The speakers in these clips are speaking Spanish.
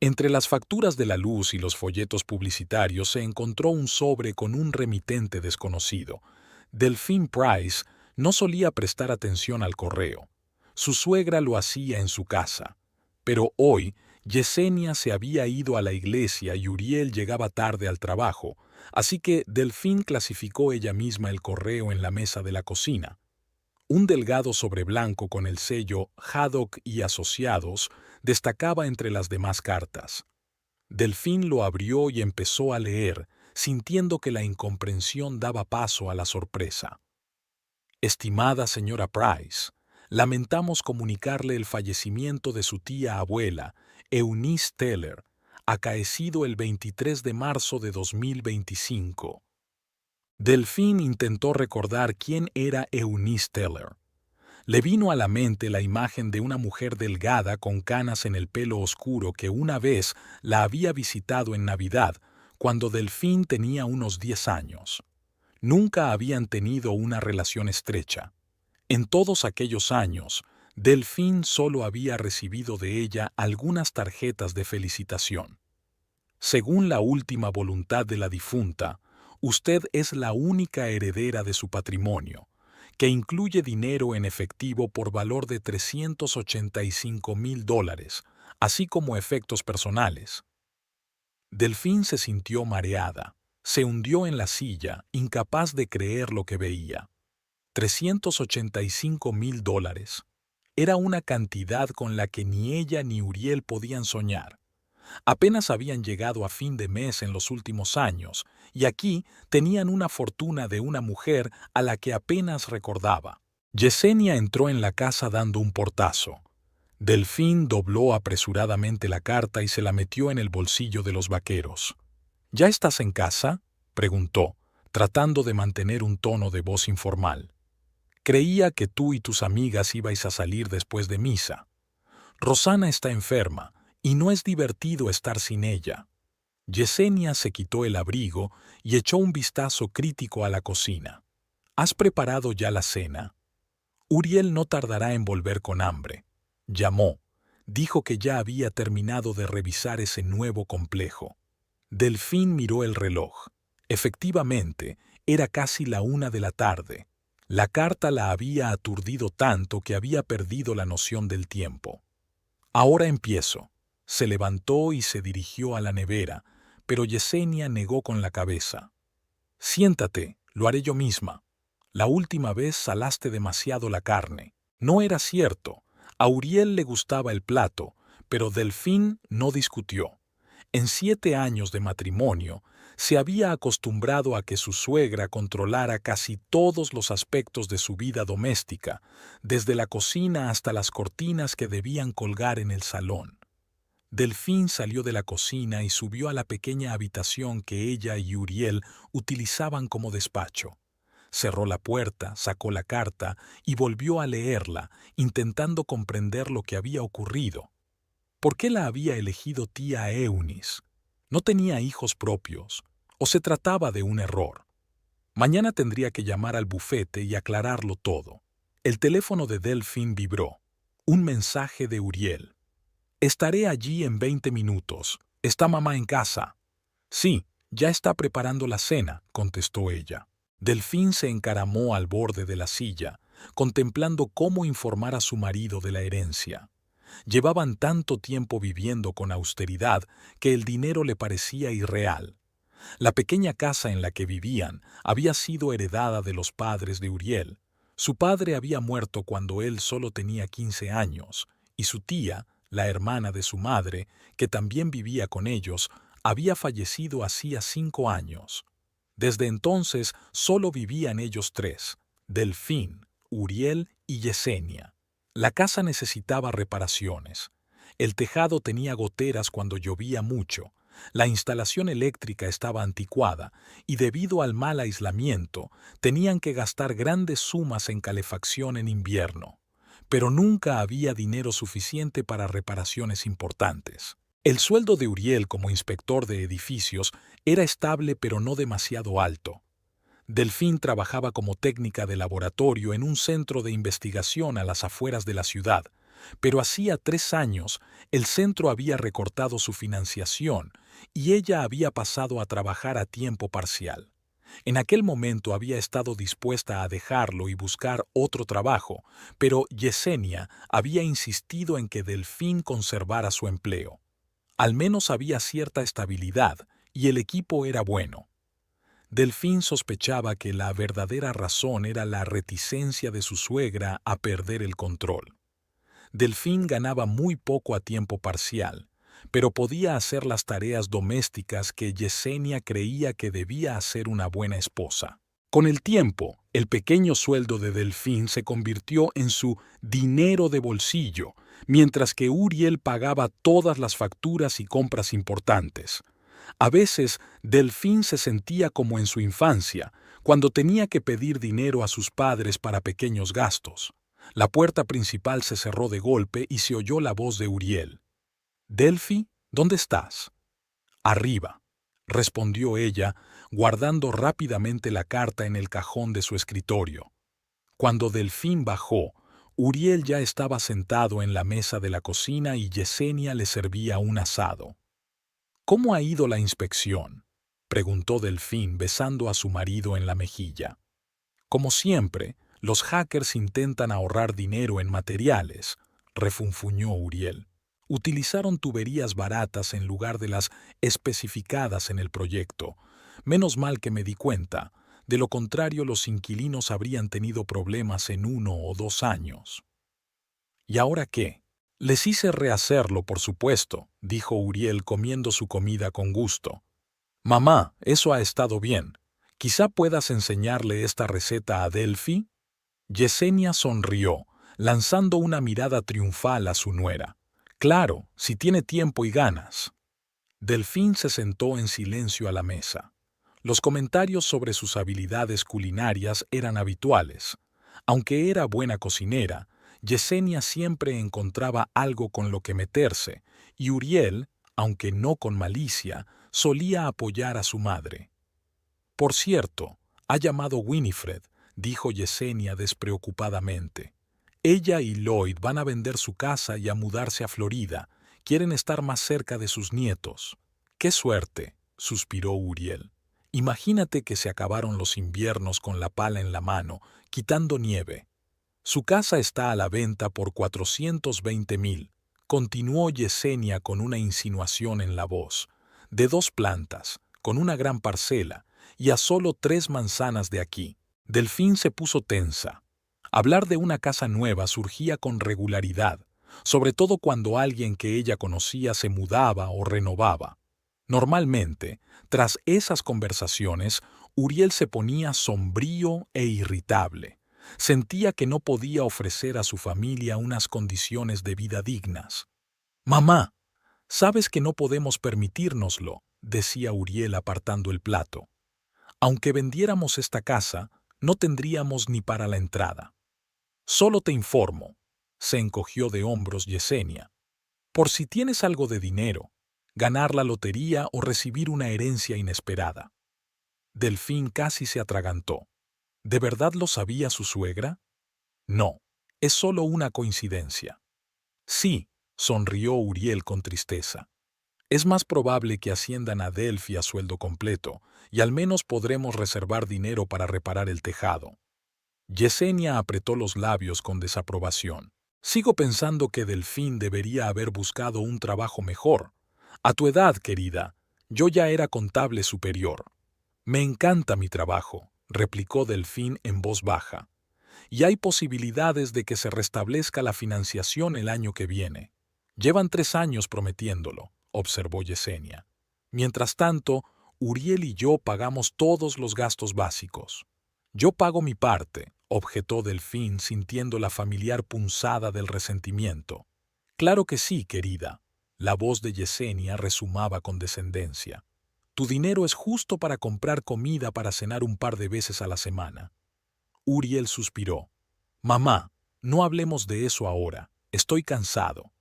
Entre las facturas de la luz y los folletos publicitarios se encontró un sobre con un remitente desconocido. Delphine Price no solía prestar atención al correo. Su suegra lo hacía en su casa. Pero hoy, Yesenia se había ido a la iglesia y Uriel llegaba tarde al trabajo, así que Delphine clasificó ella misma el correo en la mesa de la cocina. Un delgado sobre blanco con el sello Haddock y Asociados destacaba entre las demás cartas. Delphine lo abrió y empezó a leer, sintiendo que la incomprensión daba paso a la sorpresa. Estimada señora Price, lamentamos comunicarle el fallecimiento de su tía abuela, Eunice Teller, acaecido el 23 de marzo de 2025. Delphine intentó recordar quién era Eunice Teller. Le vino a la mente la imagen de una mujer delgada con canas en el pelo oscuro que una vez la había visitado en Navidad, cuando Delphine tenía unos 10 años. Nunca habían tenido una relación estrecha. En todos aquellos años, Delphine solo había recibido de ella algunas tarjetas de felicitación. Según la última voluntad de la difunta, usted es la única heredera de su patrimonio, que incluye dinero en efectivo por valor de $385,000, así como efectos personales. Delphine se sintió mareada. Se hundió en la silla, incapaz de creer lo que veía. $385,000. Era una cantidad con la que ni ella ni Uriel podían soñar. Apenas habían llegado a fin de mes en los últimos años, y aquí tenían una fortuna de una mujer a la que apenas recordaba. Yesenia entró en la casa dando un portazo. Delphine dobló apresuradamente la carta y se la metió en el bolsillo de los vaqueros. ¿Ya estás en casa?, preguntó, tratando de mantener un tono de voz informal. Creía que tú y tus amigas ibais a salir después de misa. Rosana está enferma, y no es divertido estar sin ella. Yesenia se quitó el abrigo y echó un vistazo crítico a la cocina. ¿Has preparado ya la cena? Uriel no tardará en volver con hambre. Llamó. Dijo que ya había terminado de revisar ese nuevo complejo. Delphine miró el reloj. Efectivamente, era casi la 1 de la tarde. La carta la había aturdido tanto que había perdido la noción del tiempo. Ahora empiezo. Se levantó y se dirigió a la nevera, pero Yesenia negó con la cabeza. Siéntate, lo haré yo misma. La última vez salaste demasiado la carne. No era cierto. A Uriel le gustaba el plato, pero Delphine no discutió. En 7 años de matrimonio, se había acostumbrado a que su suegra controlara casi todos los aspectos de su vida doméstica, desde la cocina hasta las cortinas que debían colgar en el salón. Delphine salió de la cocina y subió a la pequeña habitación que ella y Uriel utilizaban como despacho. Cerró la puerta, sacó la carta y volvió a leerla, intentando comprender lo que había ocurrido. ¿Por qué la había elegido tía Eunice? ¿No tenía hijos propios? ¿O se trataba de un error? Mañana tendría que llamar al bufete y aclararlo todo. El teléfono de Delphine vibró. Un mensaje de Uriel. Estaré allí en 20 minutos. ¿Está mamá en casa? Sí, ya está preparando la cena, contestó ella. Delphine se encaramó al borde de la silla, contemplando cómo informar a su marido de la herencia. Llevaban tanto tiempo viviendo con austeridad que el dinero le parecía irreal. La pequeña casa en la que vivían había sido heredada de los padres de Uriel. Su padre había muerto cuando él solo tenía 15 años, y su tía, la hermana de su madre, que también vivía con ellos, había fallecido hacía 5 años. Desde entonces solo vivían ellos tres, Delphine, Uriel y Yesenia. La casa necesitaba reparaciones. El tejado tenía goteras cuando llovía mucho, la instalación eléctrica estaba anticuada y debido al mal aislamiento tenían que gastar grandes sumas en calefacción en invierno. Pero nunca había dinero suficiente para reparaciones importantes. El sueldo de Uriel como inspector de edificios era estable pero no demasiado alto. Delphine trabajaba como técnica de laboratorio en un centro de investigación a las afueras de la ciudad, pero hacía 3 años el centro había recortado su financiación y ella había pasado a trabajar a tiempo parcial. En aquel momento había estado dispuesta a dejarlo y buscar otro trabajo, pero Yesenia había insistido en que Delfín conservara su empleo. Al menos había cierta estabilidad y el equipo era bueno. Delfín sospechaba que la verdadera razón era la reticencia de su suegra a perder el control. Delfín ganaba muy poco a tiempo parcial, pero podía hacer las tareas domésticas que Yesenia creía que debía hacer una buena esposa. Con el tiempo, el pequeño sueldo de Delfín se convirtió en su dinero de bolsillo, mientras que Uriel pagaba todas las facturas y compras importantes. A veces, Delfín se sentía como en su infancia, cuando tenía que pedir dinero a sus padres para pequeños gastos. La puerta principal se cerró de golpe y se oyó la voz de Uriel. «Delfi, ¿dónde estás?» «Arriba», respondió ella, guardando rápidamente la carta en el cajón de su escritorio. Cuando Delfín bajó, Uriel ya estaba sentado en la mesa de la cocina y Yesenia le servía un asado. «¿Cómo ha ido la inspección?», preguntó Delfín besando a su marido en la mejilla. «Como siempre, los hackers intentan ahorrar dinero en materiales», refunfuñó Uriel. «Utilizaron tuberías baratas en lugar de las especificadas en el proyecto. Menos mal que me di cuenta. De lo contrario, los inquilinos habrían tenido problemas en 1 o 2 años». «¿Y ahora qué?». «Les hice rehacerlo, por supuesto», dijo Uriel comiendo su comida con gusto. «Mamá, eso ha estado bien. ¿Quizá puedas enseñarle esta receta a Delfi?» Yesenia sonrió, lanzando una mirada triunfal a su nuera. «Claro, si tiene tiempo y ganas». Delfín se sentó en silencio a la mesa. Los comentarios sobre sus habilidades culinarias eran habituales. Aunque era buena cocinera, Yesenia siempre encontraba algo con lo que meterse, y Uriel, aunque no con malicia, solía apoyar a su madre. «Por cierto, ha llamado Winifred», dijo Yesenia despreocupadamente. «Ella y Lloyd van a vender su casa y a mudarse a Florida. Quieren estar más cerca de sus nietos». «¡Qué suerte!», suspiró Uriel. «Imagínate que se acabaron los inviernos con la pala en la mano, quitando nieve. Su casa está a la venta por 420,000, continuó Yesenia con una insinuación en la voz, de 2 plantas, con una gran parcela, y a solo 3 manzanas de aquí. Delfín se puso tensa. Hablar de una casa nueva surgía con regularidad, sobre todo cuando alguien que ella conocía se mudaba o renovaba. Normalmente, tras esas conversaciones, Uriel se ponía sombrío e irritable. Sentía que no podía ofrecer a su familia unas condiciones de vida dignas. «Mamá, sabes que no podemos permitírnoslo», decía Uriel apartando el plato. «Aunque vendiéramos esta casa, no tendríamos ni para la entrada». «Solo te informo», se encogió de hombros Yesenia. «Por si tienes algo de dinero, ganar la lotería o recibir una herencia inesperada». Delfín casi se atragantó. ¿De verdad lo sabía su suegra? No, es solo una coincidencia. Sí, sonrió Uriel con tristeza. Es más probable que asciendan a Delphi a sueldo completo, y al menos podremos reservar dinero para reparar el tejado. Yesenia apretó los labios con desaprobación. Sigo pensando que Delfín debería haber buscado un trabajo mejor. A tu edad, querida, yo ya era contable superior. Me encanta mi trabajo, replicó Delfín en voz baja. Y hay posibilidades de que se restablezca la financiación el año que viene. Llevan 3 años prometiéndolo, observó Yesenia. Mientras tanto, Uriel y yo pagamos todos los gastos básicos. Yo pago mi parte, objetó Delfín sintiendo la familiar punzada del resentimiento. Claro que sí, querida. La voz de Yesenia resumaba con descendencia. Tu dinero es justo para comprar comida para cenar un par de veces a la semana. Uriel suspiró. Mamá, no hablemos de eso ahora. Estoy cansado.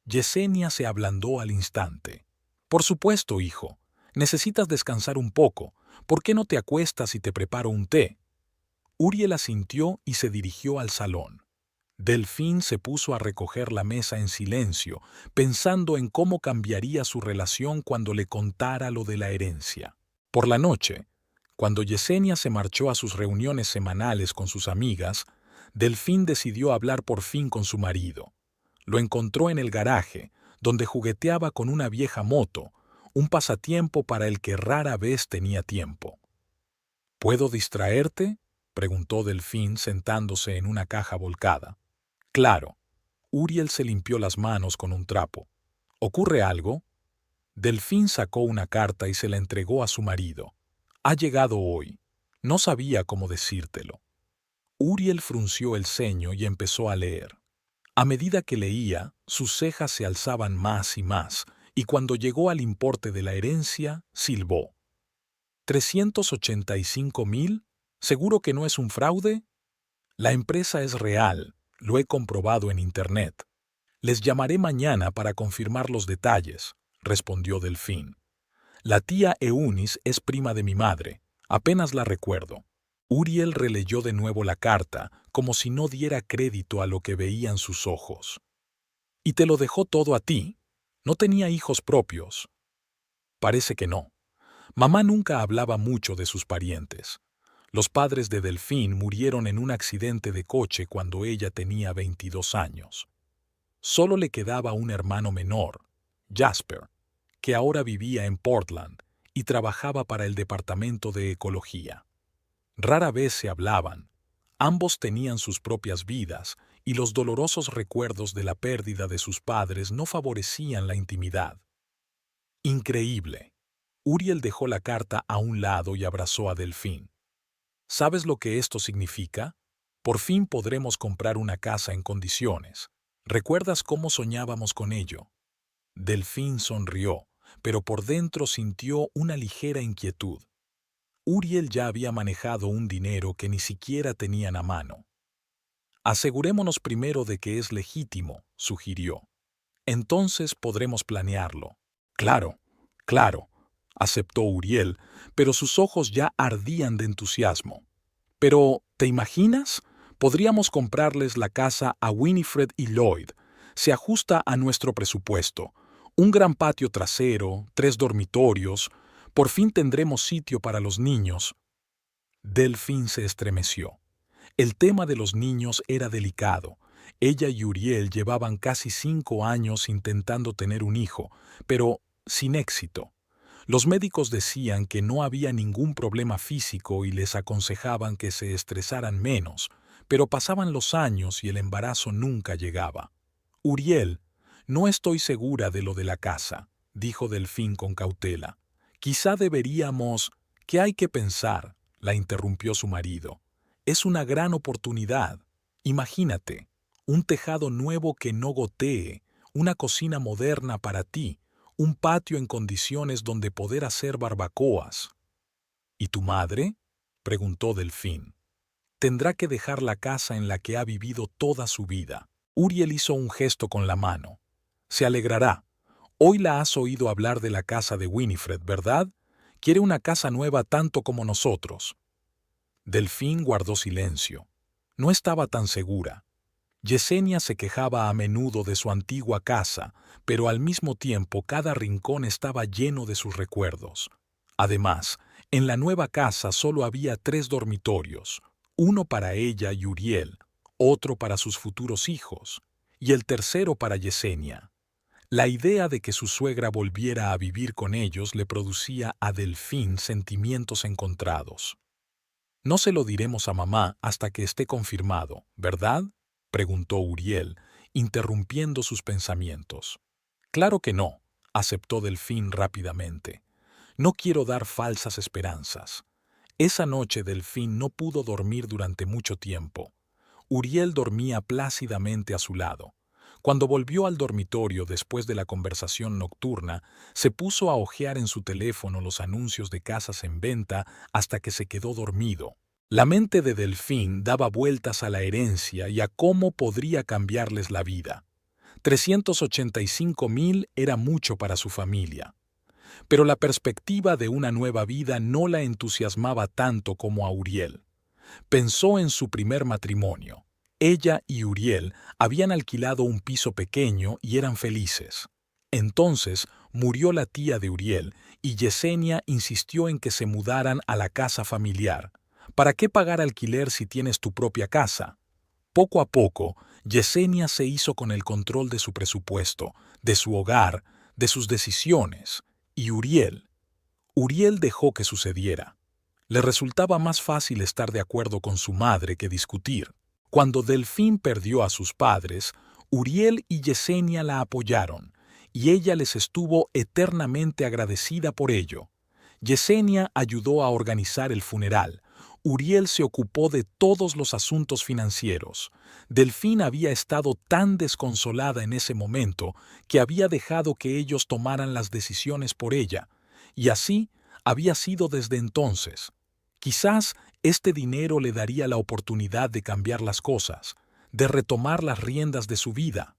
Yesenia se ablandó al instante. Por supuesto, hijo. Necesitas descansar un poco. ¿Por qué no te acuestas y te preparo un té? Uriel asintió y se dirigió al salón. Delfín se puso a recoger la mesa en silencio, pensando en cómo cambiaría su relación cuando le contara lo de la herencia. Por la noche, cuando Yesenia se marchó a sus reuniones semanales con sus amigas, Delfín decidió hablar por fin con su marido. Lo encontró en el garaje, donde jugueteaba con una vieja moto, un pasatiempo para el que rara vez tenía tiempo. ¿Puedo distraerte?, preguntó Delfín sentándose en una caja volcada. Claro. Uriel se limpió las manos con un trapo. ¿Ocurre algo? Delfín sacó una carta y se la entregó a su marido. Ha llegado hoy. No sabía cómo decírtelo. Uriel frunció el ceño y empezó a leer. A medida que leía, sus cejas se alzaban más, y cuando llegó al importe de la herencia, silbó. ¿385.000? ¿Seguro que no es un fraude? La empresa es real, lo he comprobado en Internet. Les llamaré mañana para confirmar los detalles, respondió Delfín. La tía Eunice es prima de mi madre, apenas la recuerdo. Uriel releyó de nuevo la carta, como si no diera crédito a lo que veían sus ojos. ¿Y te lo dejó todo a ti? ¿No tenía hijos propios? Parece que no. Mamá nunca hablaba mucho de sus parientes. Los padres de Delfín murieron en un accidente de coche cuando ella tenía 22 años. Solo le quedaba un hermano menor, Jasper, que ahora vivía en Portland y trabajaba para el Departamento de Ecología. Rara vez se hablaban. Ambos tenían sus propias vidas y los dolorosos recuerdos de la pérdida de sus padres no favorecían la intimidad. Increíble. Uriel dejó la carta a un lado y abrazó a Delfín. ¿Sabes lo que esto significa? Por fin podremos comprar una casa en condiciones. ¿Recuerdas cómo soñábamos con ello? Delfín sonrió, pero por dentro sintió una ligera inquietud. Uriel ya había manejado un dinero que ni siquiera tenían a mano. Asegurémonos primero de que es legítimo, sugirió. Entonces podremos planearlo. Claro, claro, aceptó Uriel, pero sus ojos ya ardían de entusiasmo. Pero, ¿te imaginas? Podríamos comprarles la casa a Winifred y Lloyd. Se ajusta a nuestro presupuesto. Un gran patio trasero, 3 dormitorios. Por fin tendremos sitio para los niños. Delfín se estremeció. El tema de los niños era delicado. Ella y Uriel llevaban casi 5 años intentando tener un hijo, pero sin éxito. Los médicos decían que no había ningún problema físico y les aconsejaban que se estresaran menos, pero pasaban los años y el embarazo nunca llegaba. Uriel, no estoy segura de lo de la casa, dijo Delfín con cautela. Quizá deberíamos... ¿Qué hay que pensar?, la interrumpió su marido. Es una gran oportunidad. Imagínate, un tejado nuevo que no gotee, una cocina moderna para ti, un patio en condiciones donde poder hacer barbacoas. ¿Y tu madre?, preguntó Delfín. Tendrá que dejar la casa en la que ha vivido toda su vida. Uriel hizo un gesto con la mano. Se alegrará. Hoy la has oído hablar de la casa de Winifred, ¿verdad? Quiere una casa nueva tanto como nosotros. Delfín guardó silencio. No estaba tan segura. Yesenia se quejaba a menudo de su antigua casa, pero al mismo tiempo cada rincón estaba lleno de sus recuerdos. Además, en la nueva casa solo había 3 dormitorios, uno para ella y Uriel, otro para sus futuros hijos, y el tercero para Yesenia. La idea de que su suegra volviera a vivir con ellos le producía a Delfín sentimientos encontrados. No se lo diremos a mamá hasta que esté confirmado, ¿verdad?, preguntó Uriel, interrumpiendo sus pensamientos. Claro que no, aceptó Delfín rápidamente. No quiero dar falsas esperanzas. Esa noche Delfín no pudo dormir durante mucho tiempo. Uriel dormía plácidamente a su lado. Cuando volvió al dormitorio después de la conversación nocturna, se puso a hojear en su teléfono los anuncios de casas en venta hasta que se quedó dormido. La mente de Delfín daba vueltas a la herencia y a cómo podría cambiarles la vida. 385.000 era mucho para su familia. Pero la perspectiva de una nueva vida no la entusiasmaba tanto como a Uriel. Pensó en su primer matrimonio. Ella y Uriel habían alquilado un piso pequeño y eran felices. Entonces murió la tía de Uriel y Yesenia insistió en que se mudaran a la casa familiar. ¿Para qué pagar alquiler si tienes tu propia casa? Poco a poco, Yesenia se hizo con el control de su presupuesto, de su hogar, de sus decisiones. Y Uriel dejó que sucediera. Le resultaba más fácil estar de acuerdo con su madre que discutir. Cuando Delfín perdió a sus padres, Uriel y Yesenia la apoyaron, y ella les estuvo eternamente agradecida por ello. Yesenia ayudó a organizar el funeral. Uriel se ocupó de todos los asuntos financieros. Delfín había estado tan desconsolada en ese momento que había dejado que ellos tomaran las decisiones por ella, y así había sido desde entonces. Quizás este dinero le daría la oportunidad de cambiar las cosas, de retomar las riendas de su vida.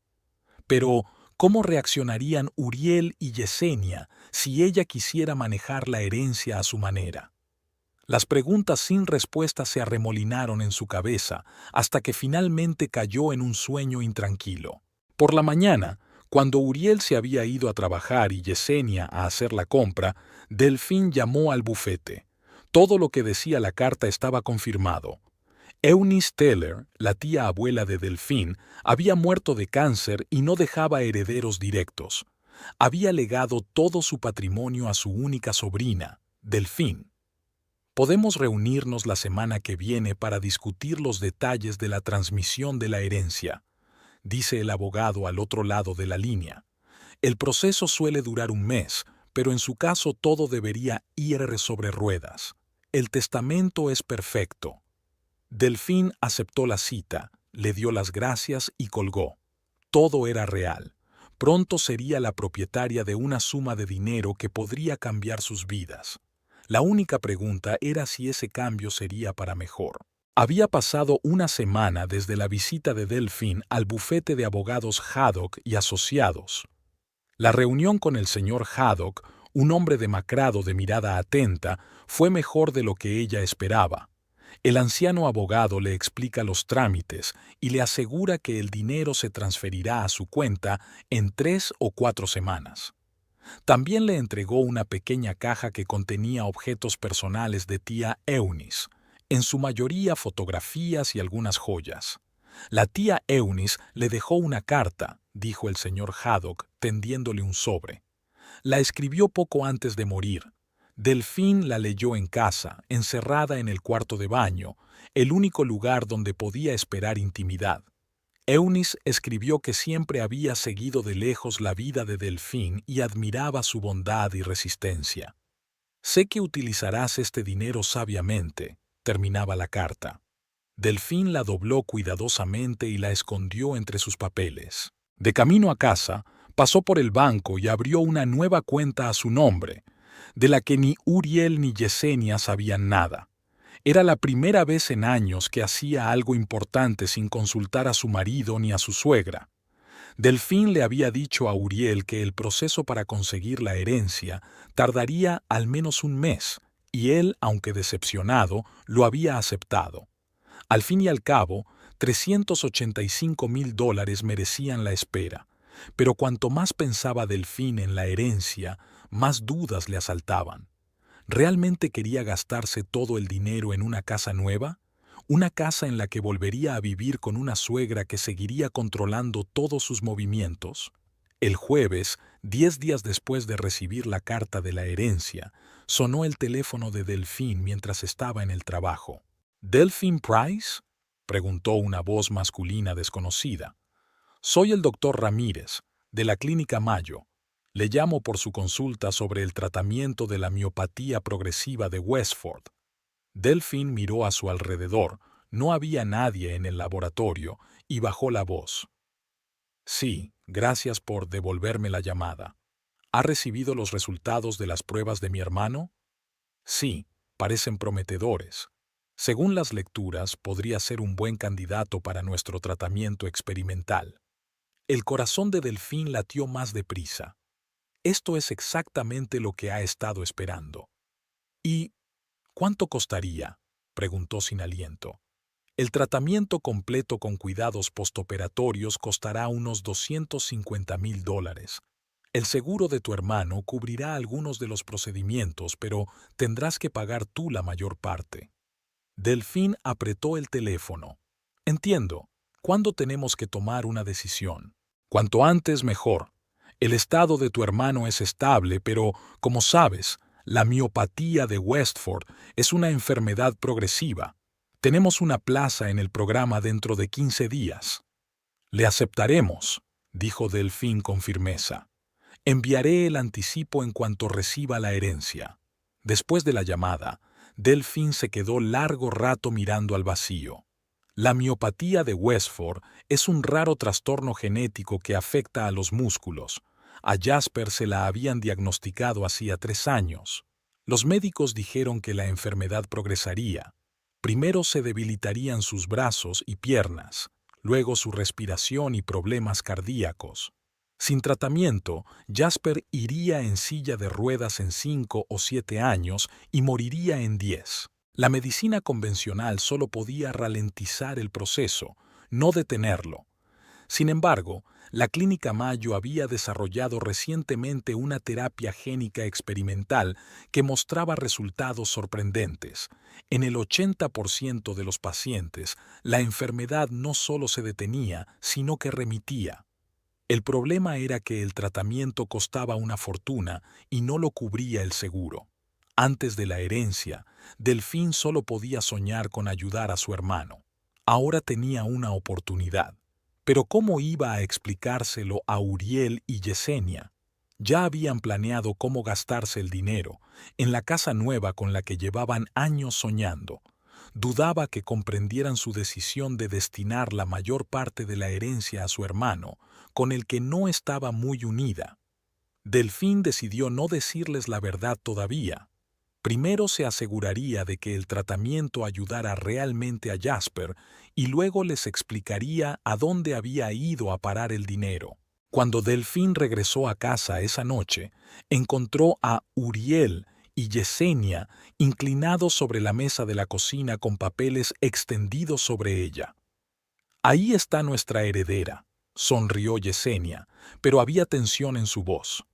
Pero, ¿cómo reaccionarían Uriel y Yesenia si ella quisiera manejar la herencia a su manera? Las preguntas sin respuesta se arremolinaron en su cabeza hasta que finalmente cayó en un sueño intranquilo. Por la mañana, cuando Uriel se había ido a trabajar y Yesenia a hacer la compra, Delfín llamó al bufete. Todo lo que decía la carta estaba confirmado. Eunice Teller, la tía abuela de Delfín, había muerto de cáncer y no dejaba herederos directos. Había legado todo su patrimonio a su única sobrina, Delfín. Podemos reunirnos la semana que viene para discutir los detalles de la transmisión de la herencia, dice el abogado al otro lado de la línea. El proceso suele durar un mes, pero en su caso todo debería ir sobre ruedas. El testamento es perfecto. Delfín aceptó la cita, le dio las gracias y colgó. Todo era real. Pronto sería la propietaria de una suma de dinero que podría cambiar sus vidas. La única pregunta era si ese cambio sería para mejor. Había pasado una semana desde la visita de Delfín al bufete de abogados Haddock y Asociados. La reunión con el señor Haddock, un hombre demacrado de mirada atenta, fue mejor de lo que ella esperaba. El anciano abogado le explica los trámites y le asegura que el dinero se transferirá a su cuenta en 3 o 4 semanas. También le entregó una pequeña caja que contenía objetos personales de tía Eunice, en su mayoría fotografías y algunas joyas. La tía Eunice le dejó una carta, dijo el señor Haddock, tendiéndole un sobre. La escribió poco antes de morir. Delfín la leyó en casa, encerrada en el cuarto de baño, el único lugar donde podía esperar intimidad. Eunice escribió que siempre había seguido de lejos la vida de Delfín y admiraba su bondad y resistencia. Sé que utilizarás este dinero sabiamente, terminaba la carta. Delfín la dobló cuidadosamente y la escondió entre sus papeles. De camino a casa, pasó por el banco y abrió una nueva cuenta a su nombre, de la que ni Uriel ni Yesenia sabían nada. Era la primera vez en años que hacía algo importante sin consultar a su marido ni a su suegra. Delfín le había dicho a Uriel que el proceso para conseguir la herencia tardaría al menos un mes, y él, aunque decepcionado, lo había aceptado. Al fin y al cabo, $385,000 merecían la espera, pero cuanto más pensaba Delfín en la herencia, más dudas le asaltaban. ¿Realmente quería gastarse todo el dinero en una casa nueva? ¿Una casa en la que volvería a vivir con una suegra que seguiría controlando todos sus movimientos? El jueves, 10 días después de recibir la carta de la herencia, sonó el teléfono de Delfín mientras estaba en el trabajo. ¿Delfín Price?, preguntó una voz masculina desconocida. Soy el doctor Ramírez, de la Clínica Mayo. Le llamo por su consulta sobre el tratamiento de la miopatía progresiva de Westford. Delfín miró a su alrededor, no había nadie en el laboratorio, y bajó la voz. Sí, gracias por devolverme la llamada. ¿Ha recibido los resultados de las pruebas de mi hermano? Sí, parecen prometedores. Según las lecturas, podría ser un buen candidato para nuestro tratamiento experimental. El corazón de Delfín latió más deprisa. Esto es exactamente lo que ha estado esperando. ¿Y cuánto costaría?, preguntó sin aliento. El tratamiento completo con cuidados postoperatorios costará unos $250,000. El seguro de tu hermano cubrirá algunos de los procedimientos, pero tendrás que pagar tú la mayor parte. Delfín apretó el teléfono. Entiendo. ¿Cuándo tenemos que tomar una decisión? Cuanto antes, mejor. El estado de tu hermano es estable, pero, como sabes, la miopatía de Westford es una enfermedad progresiva. Tenemos una plaza en el programa dentro de 15 días. Le aceptaremos, dijo Delfín con firmeza. Enviaré el anticipo en cuanto reciba la herencia. Después de la llamada, Delfín se quedó largo rato mirando al vacío. La miopatía de Westford es un raro trastorno genético que afecta a los músculos. A Jasper se la habían diagnosticado hacía 3 años. Los médicos dijeron que la enfermedad progresaría. Primero se debilitarían sus brazos y piernas, luego su respiración y problemas cardíacos. Sin tratamiento, Jasper iría en silla de ruedas en 5 o 7 años y moriría en 10. La medicina convencional solo podía ralentizar el proceso, no detenerlo. Sin embargo, la Clínica Mayo había desarrollado recientemente una terapia génica experimental que mostraba resultados sorprendentes. En el 80% de los pacientes, la enfermedad no solo se detenía, sino que remitía. El problema era que el tratamiento costaba una fortuna y no lo cubría el seguro. Antes de la herencia, Delfín solo podía soñar con ayudar a su hermano. Ahora tenía una oportunidad. Pero ¿cómo iba a explicárselo a Uriel y Yesenia? Ya habían planeado cómo gastarse el dinero en la casa nueva con la que llevaban años soñando. Dudaba que comprendieran su decisión de destinar la mayor parte de la herencia a su hermano, con el que no estaba muy unida. Delfín decidió no decirles la verdad todavía. Primero se aseguraría de que el tratamiento ayudara realmente a Jasper y luego les explicaría a dónde había ido a parar el dinero. Cuando Delfín regresó a casa esa noche, encontró a Uriel y Yesenia inclinados sobre la mesa de la cocina con papeles extendidos sobre ella. «Ahí está nuestra heredera», sonrió Yesenia, pero había tensión en su voz.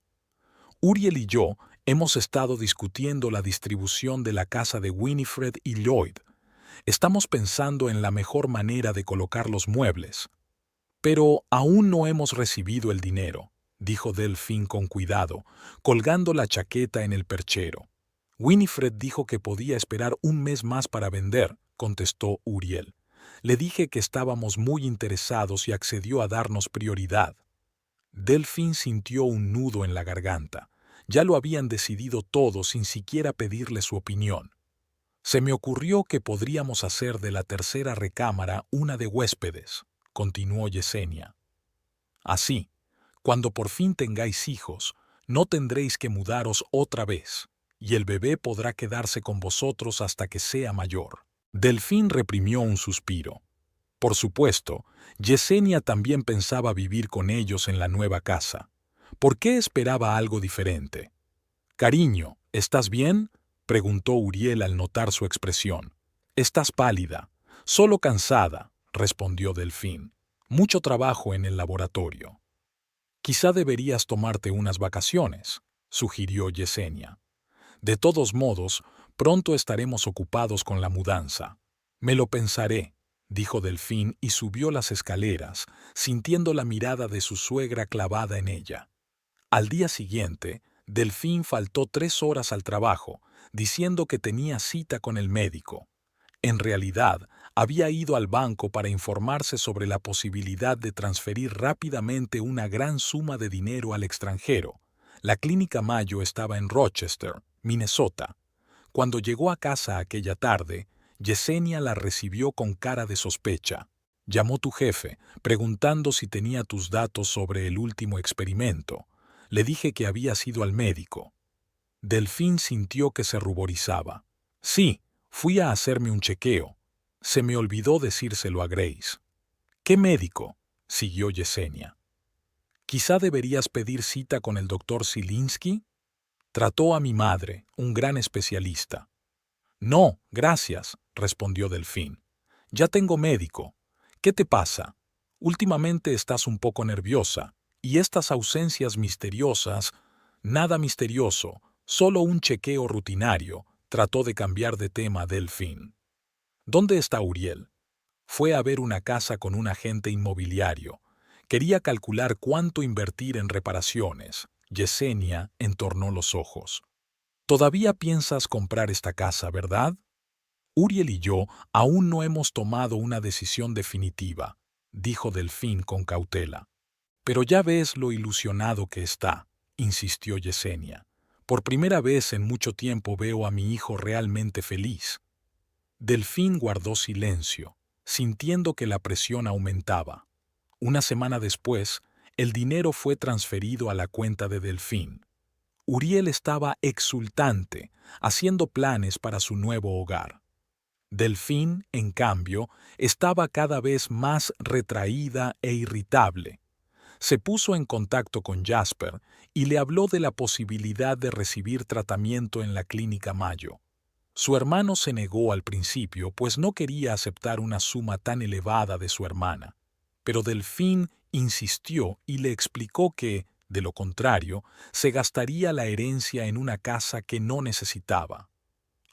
«Uriel y yo hemos estado discutiendo la distribución de la casa de Winifred y Lloyd. Estamos pensando en la mejor manera de colocar los muebles. Pero aún no hemos recibido el dinero», dijo Delfín con cuidado, colgando la chaqueta en el perchero. «Winifred dijo que podía esperar un mes más para vender», contestó Uriel. «Le dije que estábamos muy interesados y accedió a darnos prioridad». Delfín sintió un nudo en la garganta. Ya lo habían decidido todo sin siquiera pedirle su opinión. «Se me ocurrió que podríamos hacer de la tercera recámara una de huéspedes», continuó Yesenia. «Así, cuando por fin tengáis hijos, no tendréis que mudaros otra vez, y el bebé podrá quedarse con vosotros hasta que sea mayor». Delfín reprimió un suspiro. Por supuesto, Yesenia también pensaba vivir con ellos en la nueva casa. ¿Por qué esperaba algo diferente? «Cariño, ¿estás bien?», preguntó Uriel al notar su expresión. «Estás pálida». «Solo cansada», respondió Delfín. «Mucho trabajo en el laboratorio». «Quizá deberías tomarte unas vacaciones», sugirió Yesenia. «De todos modos, pronto estaremos ocupados con la mudanza». «Me lo pensaré», dijo Delfín y subió las escaleras, sintiendo la mirada de su suegra clavada en ella. Al día siguiente, Delfín faltó 3 horas al trabajo, diciendo que tenía cita con el médico. En realidad, había ido al banco para informarse sobre la posibilidad de transferir rápidamente una gran suma de dinero al extranjero. La Clínica Mayo estaba en Rochester, Minnesota. Cuando llegó a casa aquella tarde, Yesenia la recibió con cara de sospecha. «Llamó tu jefe, preguntando si tenía tus datos sobre el último experimento. Le dije que habías ido al médico». Delfín sintió que se ruborizaba. «Sí, fui a hacerme un chequeo. Se me olvidó decírselo a Grace». «¿Qué médico?», siguió Yesenia. «Quizá deberías pedir cita con el doctor Zielinski». «Trató a mi madre, un gran especialista». «No, gracias», respondió Delfín. Ya tengo médico. ¿Qué te pasa? Últimamente estás un poco nerviosa, y estas ausencias misteriosas, nada misterioso, solo un chequeo rutinario, trató de cambiar de tema Delfín. ¿Dónde está Uriel? Fue a ver una casa con un agente inmobiliario. Quería calcular cuánto invertir en reparaciones. Yesenia entornó los ojos. Todavía piensas comprar esta casa, ¿verdad? Uriel y yo aún no hemos tomado una decisión definitiva, dijo Delfín con cautela. Pero ya ves lo ilusionado que está, insistió Yesenia. Por primera vez en mucho tiempo veo a mi hijo realmente feliz. Delfín guardó silencio, sintiendo que la presión aumentaba. Una semana después, el dinero fue transferido a la cuenta de Delfín. Uriel estaba exultante, haciendo planes para su nuevo hogar. Delfín, en cambio, estaba cada vez más retraída e irritable. Se puso en contacto con Jasper y le habló de la posibilidad de recibir tratamiento en la Clínica Mayo. Su hermano se negó al principio, pues no quería aceptar una suma tan elevada de su hermana. Pero Delfín insistió y le explicó que, de lo contrario, se gastaría la herencia en una casa que no necesitaba.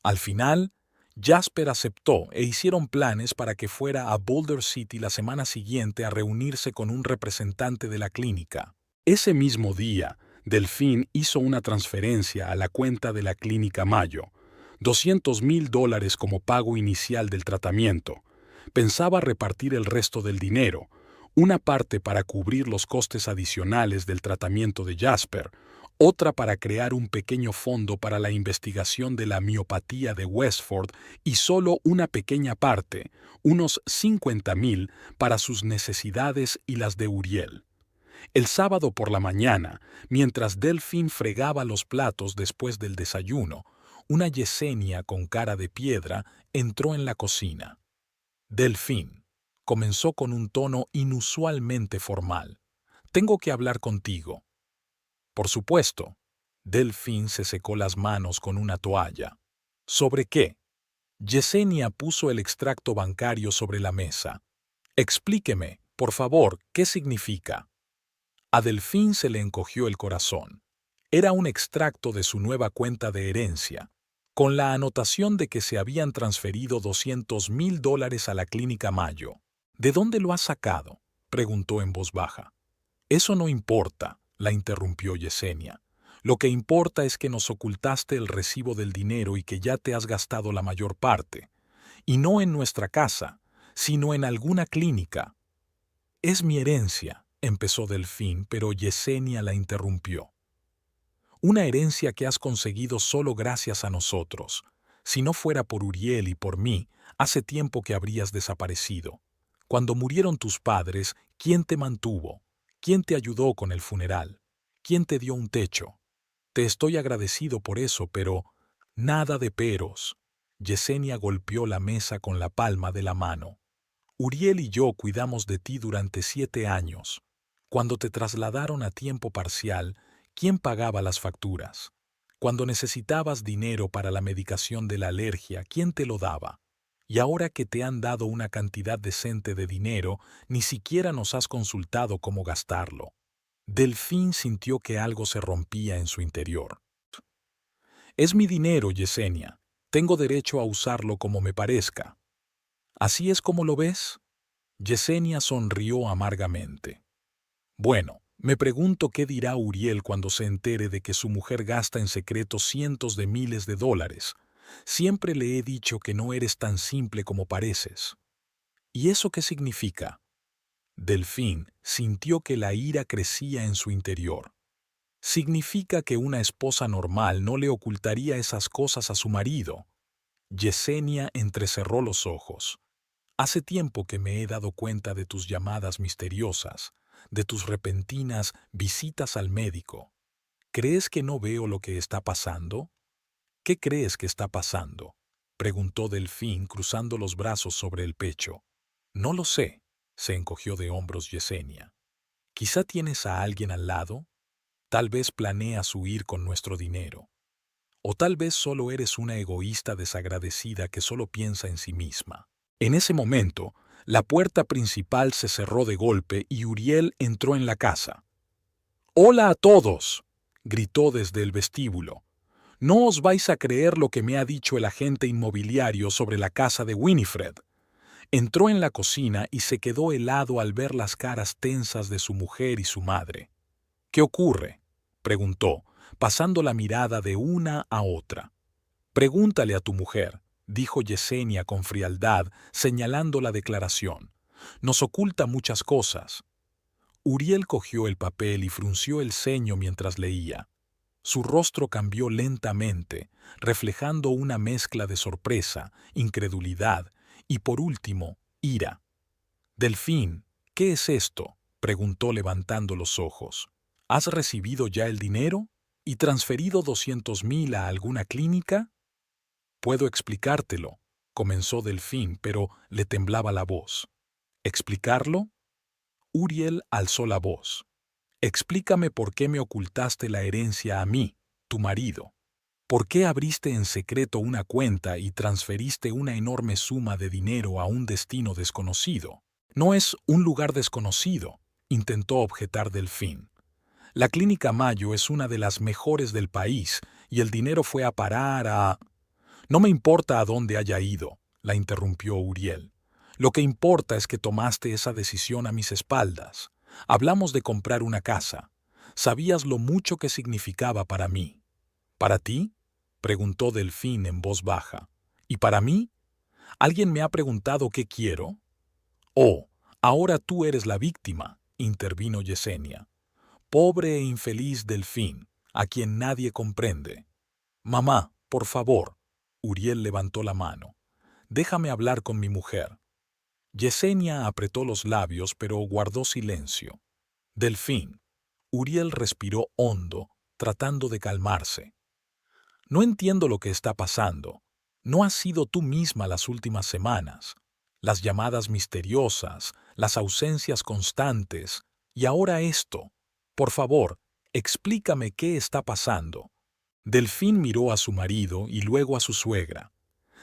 Al final, Jasper aceptó e hicieron planes para que fuera a Boulder City la semana siguiente a reunirse con un representante de la clínica. Ese mismo día, Delfín hizo una transferencia a la cuenta de la Clínica Mayo, $200,000 como pago inicial del tratamiento. Pensaba repartir el resto del dinero, una parte para cubrir los costes adicionales del tratamiento de Jasper, otra para crear un pequeño fondo para la investigación de la miopatía de Westford y solo una pequeña parte, unos 50,000, para sus necesidades y las de Uriel. El sábado por la mañana, mientras Delfín fregaba los platos después del desayuno, una Yesenia con cara de piedra entró en la cocina. Delfín, comenzó con un tono inusualmente formal. Tengo que hablar contigo. Por supuesto. Delfín se secó las manos con una toalla. ¿Sobre qué? Yesenia puso el extracto bancario sobre la mesa. Explíqueme, por favor, ¿qué significa? A Delfín se le encogió el corazón. Era un extracto de su nueva cuenta de herencia, con la anotación de que se habían transferido $200,000 a la Clínica Mayo. ¿De dónde lo has sacado?, preguntó en voz baja. Eso no importa, la interrumpió Yesenia. Lo que importa es que nos ocultaste el recibo del dinero y que ya te has gastado la mayor parte. Y no en nuestra casa, sino en alguna clínica. Es mi herencia, empezó Delfín, pero Yesenia la interrumpió. Una herencia que has conseguido solo gracias a nosotros. Si no fuera por Uriel y por mí, hace tiempo que habrías desaparecido. Cuando murieron tus padres, ¿quién te mantuvo? ¿Quién te ayudó con el funeral? ¿Quién te dio un techo? Te estoy agradecido por eso, pero nada de peros. Yesenia golpeó la mesa con la palma de la mano. Uriel y yo cuidamos de ti durante 7 años. Cuando te trasladaron a tiempo parcial, ¿quién pagaba las facturas? Cuando necesitabas dinero para la medicación de la alergia, ¿quién te lo daba? Y ahora que te han dado una cantidad decente de dinero, ni siquiera nos has consultado cómo gastarlo. Delfín sintió que algo se rompía en su interior. Es mi dinero, Yesenia. Tengo derecho a usarlo como me parezca. ¿Así es como lo ves? Yesenia sonrió amargamente. Bueno, me pregunto qué dirá Uriel cuando se entere de que su mujer gasta en secreto cientos de miles de dólares. Siempre le he dicho que no eres tan simple como pareces. ¿Y eso qué significa? Delfín sintió que la ira crecía en su interior. Significa que una esposa normal no le ocultaría esas cosas a su marido. Yesenia entrecerró los ojos. Hace tiempo que me he dado cuenta de tus llamadas misteriosas, de tus repentinas visitas al médico. ¿Crees que no veo lo que está pasando? ¿Qué crees que está pasando?, preguntó Delfín cruzando los brazos sobre el pecho. No lo sé, se encogió de hombros Yesenia. ¿Quizá tienes a alguien al lado? Tal vez planeas huir con nuestro dinero. O tal vez solo eres una egoísta desagradecida que solo piensa en sí misma. En ese momento, la puerta principal se cerró de golpe y Uriel entró en la casa. «¡Hola a todos!», gritó desde el vestíbulo. «No os vais a creer lo que me ha dicho el agente inmobiliario sobre la casa de Winifred». Entró en la cocina y se quedó helado al ver las caras tensas de su mujer y su madre. «¿Qué ocurre?», preguntó, pasando la mirada de una a otra. «Pregúntale a tu mujer», dijo Yesenia con frialdad, señalando la declaración. «Nos oculta muchas cosas». Uriel cogió el papel y frunció el ceño mientras leía. Su rostro cambió lentamente, reflejando una mezcla de sorpresa, incredulidad y, por último, ira. «Delfín, ¿qué es esto?», preguntó levantando los ojos. «¿Has recibido ya el dinero y transferido 200.000 a alguna clínica?» «Puedo explicártelo», comenzó Delfín, pero le temblaba la voz. «¿Explicarlo?». Uriel alzó la voz. «Explícame por qué me ocultaste la herencia a mí, tu marido. ¿Por qué abriste en secreto una cuenta y transferiste una enorme suma de dinero a un destino desconocido?» «No es un lugar desconocido», intentó objetar Delfín. «La Clínica Mayo es una de las mejores del país y el dinero fue a parar a...». «No me importa a dónde haya ido», la interrumpió Uriel. «Lo que importa es que tomaste esa decisión a mis espaldas. Hablamos de comprar una casa. Sabías lo mucho que significaba para mí». «¿Para ti?», preguntó Delfín en voz baja. «¿Y para mí? ¿Alguien me ha preguntado qué quiero?». «Oh, ahora tú eres la víctima», intervino Yesenia. «Pobre e infeliz Delfín, a quien nadie comprende». «Mamá, por favor». Uriel levantó la mano. «Déjame hablar con mi mujer». Yesenia apretó los labios, pero guardó silencio. «Delfín». Uriel respiró hondo, tratando de calmarse. «No entiendo lo que está pasando. No has sido tú misma las últimas semanas. Las llamadas misteriosas, las ausencias constantes, y ahora esto. Por favor, explícame qué está pasando». Delfín miró a su marido y luego a su suegra.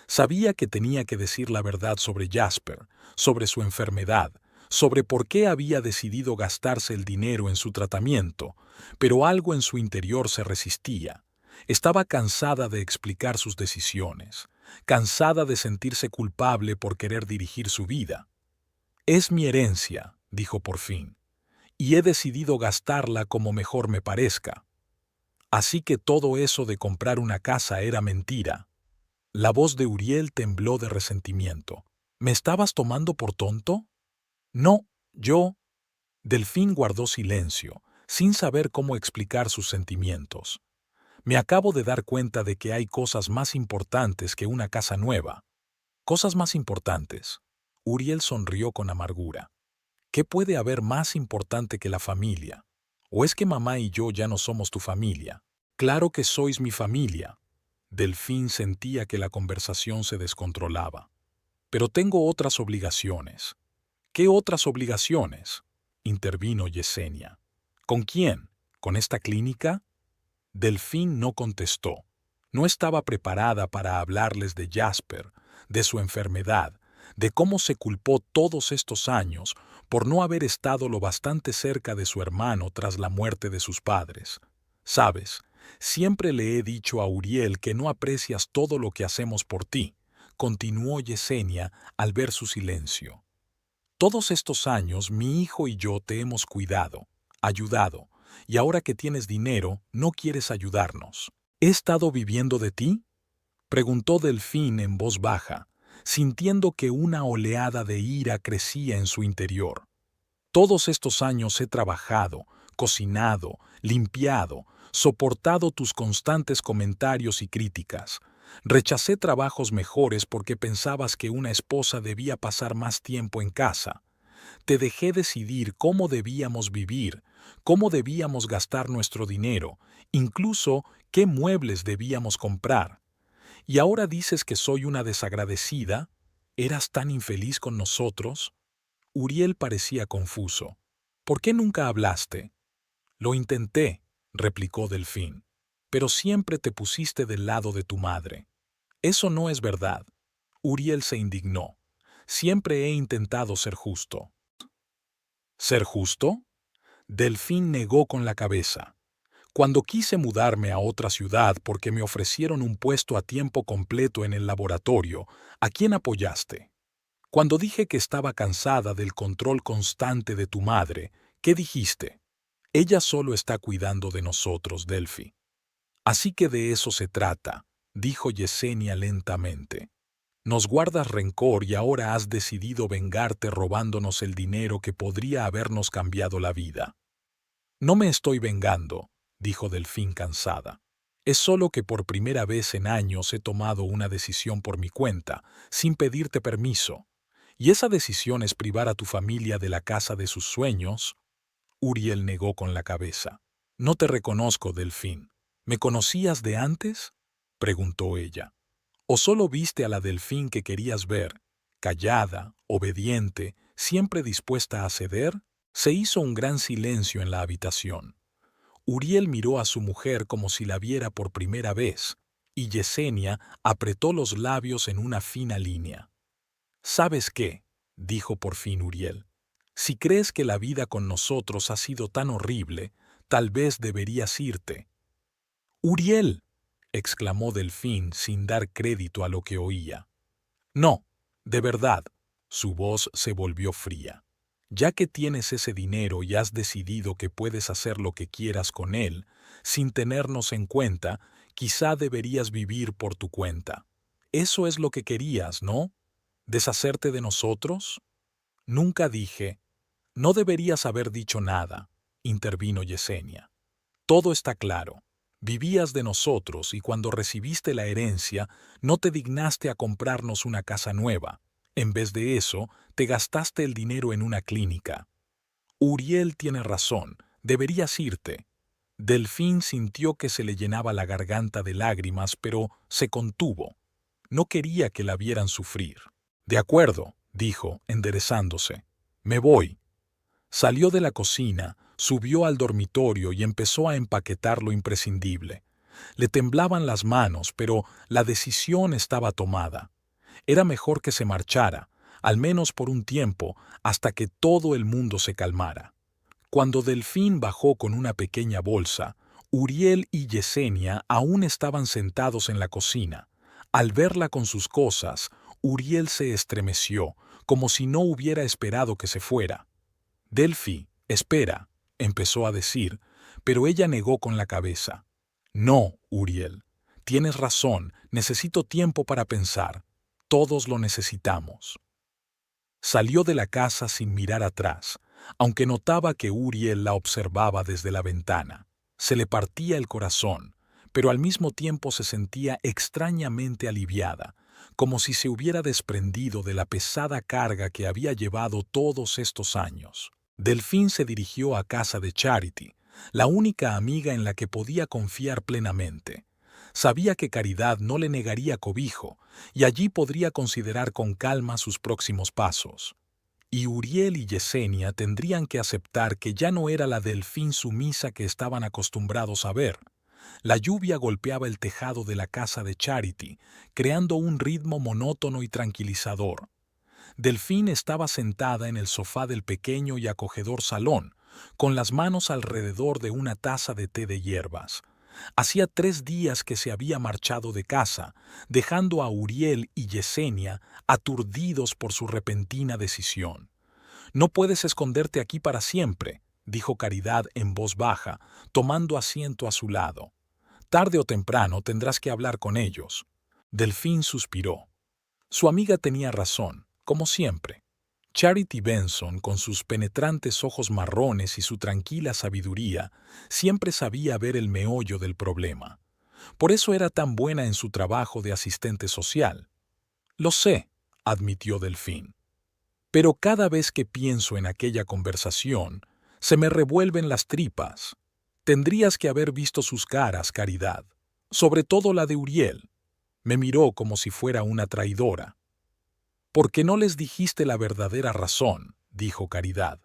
Sabía que tenía que decir la verdad sobre Jasper, sobre su enfermedad, sobre por qué había decidido gastarse el dinero en su tratamiento, pero algo en su interior se resistía. Estaba cansada de explicar sus decisiones, cansada de sentirse culpable por querer dirigir su vida. «Es mi herencia», dijo por fin, «y he decidido gastarla como mejor me parezca». «Así que todo eso de comprar una casa era mentira». La voz de Uriel tembló de resentimiento. «¿Me estabas tomando por tonto?». «No, yo...». Delfín guardó silencio, sin saber cómo explicar sus sentimientos. «Me acabo de dar cuenta de que hay cosas más importantes que una casa nueva». «¿Cosas más importantes?». Uriel sonrió con amargura. «¿Qué puede haber más importante que la familia? ¿O es que mamá y yo ya no somos tu familia?». «Claro que sois mi familia». Delfín sentía que la conversación se descontrolaba. «Pero tengo otras obligaciones». «¿Qué otras obligaciones?», intervino Yesenia. «¿Con quién? ¿Con esta clínica?». Delfín no contestó. No estaba preparada para hablarles de Jasper, de su enfermedad, de cómo se culpó todos estos años por no haber estado lo bastante cerca de su hermano tras la muerte de sus padres. «Sabes, siempre le he dicho a Uriel que no aprecias todo lo que hacemos por ti», continuó Yesenia al ver su silencio. «Todos estos años mi hijo y yo te hemos cuidado, ayudado, y ahora que tienes dinero no quieres ayudarnos». «¿He estado viviendo de ti?», preguntó Delfín en voz baja, sintiendo que una oleada de ira crecía en su interior. «Todos estos años he trabajado, cocinado, limpiado, soportado tus constantes comentarios y críticas. Rechacé trabajos mejores porque pensabas que una esposa debía pasar más tiempo en casa. Te dejé decidir cómo debíamos vivir, cómo debíamos gastar nuestro dinero, incluso qué muebles debíamos comprar. Y ahora dices que soy una desagradecida. ¿Eras tan infeliz con nosotros?». Uriel parecía confuso. «¿Por qué nunca hablaste?». «Lo intenté», replicó Delfín, «pero siempre te pusiste del lado de tu madre». «Eso no es verdad». Uriel se indignó. Siempre he intentado ser justo. ¿Ser justo? Delfín negó con la cabeza. Cuando quise mudarme a otra ciudad porque me ofrecieron un puesto a tiempo completo en el laboratorio, ¿a quién apoyaste? Cuando dije que estaba cansada del control constante de tu madre, ¿qué dijiste? Ella solo está cuidando de nosotros, Delphi. Así que de eso se trata, dijo Yesenia lentamente. Nos guardas rencor y ahora has decidido vengarte robándonos el dinero que podría habernos cambiado la vida. No me estoy vengando, dijo Delfín cansada. Es solo que por primera vez en años he tomado una decisión por mi cuenta, sin pedirte permiso. Y esa decisión es privar a tu familia de la casa de sus sueños. Uriel negó con la cabeza. No te reconozco, Delfín. ¿Me conocías de antes? Preguntó ella. ¿O solo viste a la Delfín que querías ver, callada, obediente, siempre dispuesta a ceder? Se hizo un gran silencio en la habitación. Uriel miró a su mujer como si la viera por primera vez, y Yesenia apretó los labios en una fina línea. ¿Sabes qué?, dijo por fin Uriel. Si crees que la vida con nosotros ha sido tan horrible, tal vez deberías irte. ¡Uriel!, exclamó Delfín sin dar crédito a lo que oía. No, de verdad. Su voz se volvió fría. Ya que tienes ese dinero y has decidido que puedes hacer lo que quieras con él, sin tenernos en cuenta, quizá deberías vivir por tu cuenta. Eso es lo que querías, ¿no? ¿Deshacerte de nosotros? Nunca dije. No deberías haber dicho nada, intervino Yesenia. Todo está claro. Vivías de nosotros y cuando recibiste la herencia no te dignaste a comprarnos una casa nueva. En vez de eso, te gastaste el dinero en una clínica. Uriel tiene razón, deberías irte. Delfín sintió que se le llenaba la garganta de lágrimas, pero se contuvo. No quería que la vieran sufrir. De acuerdo, dijo, enderezándose. Me voy. Salió de la cocina, subió al dormitorio y empezó a empaquetar lo imprescindible. Le temblaban las manos, pero la decisión estaba tomada. Era mejor que se marchara, al menos por un tiempo, hasta que todo el mundo se calmara. Cuando Delfín bajó con una pequeña bolsa, Uriel y Yesenia aún estaban sentados en la cocina. Al verla con sus cosas, Uriel se estremeció, como si no hubiera esperado que se fuera. Delphi, espera, empezó a decir, pero ella negó con la cabeza. No, Uriel, tienes razón, necesito tiempo para pensar. Todos lo necesitamos. Salió de la casa sin mirar atrás, aunque notaba que Uriel la observaba desde la ventana. Se le partía el corazón, pero al mismo tiempo se sentía extrañamente aliviada, como si se hubiera desprendido de la pesada carga que había llevado todos estos años. Delfín se dirigió a casa de Charity, la única amiga en la que podía confiar plenamente. Sabía que Caridad no le negaría cobijo, y allí podría considerar con calma sus próximos pasos. Y Uriel y Yesenia tendrían que aceptar que ya no era la Delfín sumisa que estaban acostumbrados a ver. La lluvia golpeaba el tejado de la casa de Charity, creando un ritmo monótono y tranquilizador. Delfín estaba sentada en el sofá del pequeño y acogedor salón, con las manos alrededor de una taza de té de hierbas. Hacía 3 días que se había marchado de casa, dejando a Uriel y Yesenia aturdidos por su repentina decisión. «No puedes esconderte aquí para siempre», dijo Caridad en voz baja, tomando asiento a su lado. «Tarde o temprano tendrás que hablar con ellos». Delfín suspiró. Su amiga tenía razón, como siempre. Charity Benson, con sus penetrantes ojos marrones y su tranquila sabiduría, siempre sabía ver el meollo del problema. Por eso era tan buena en su trabajo de asistente social. «Lo sé», admitió Delfín. «Pero cada vez que pienso en aquella conversación, se me revuelven las tripas. Tendrías que haber visto sus caras, Caridad. Sobre todo la de Uriel. Me miró como si fuera una traidora. «¿Por qué no les dijiste la verdadera razón?», dijo Caridad.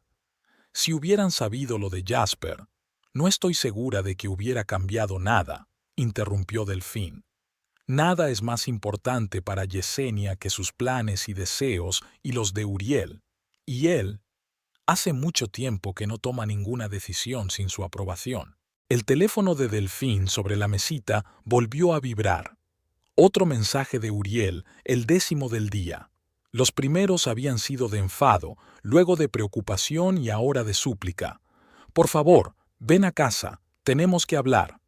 «Si hubieran sabido lo de Jasper, no estoy segura de que hubiera cambiado nada», interrumpió Delfín. Nada es más importante para Yesenia que sus planes y deseos y los de Uriel. Y él, hace mucho tiempo que no toma ninguna decisión sin su aprobación. El teléfono de Delfín sobre la mesita volvió a vibrar. Otro mensaje de Uriel, el 10º del día. Los primeros habían sido de enfado, luego de preocupación y ahora de súplica. Por favor, ven a casa, tenemos que hablar.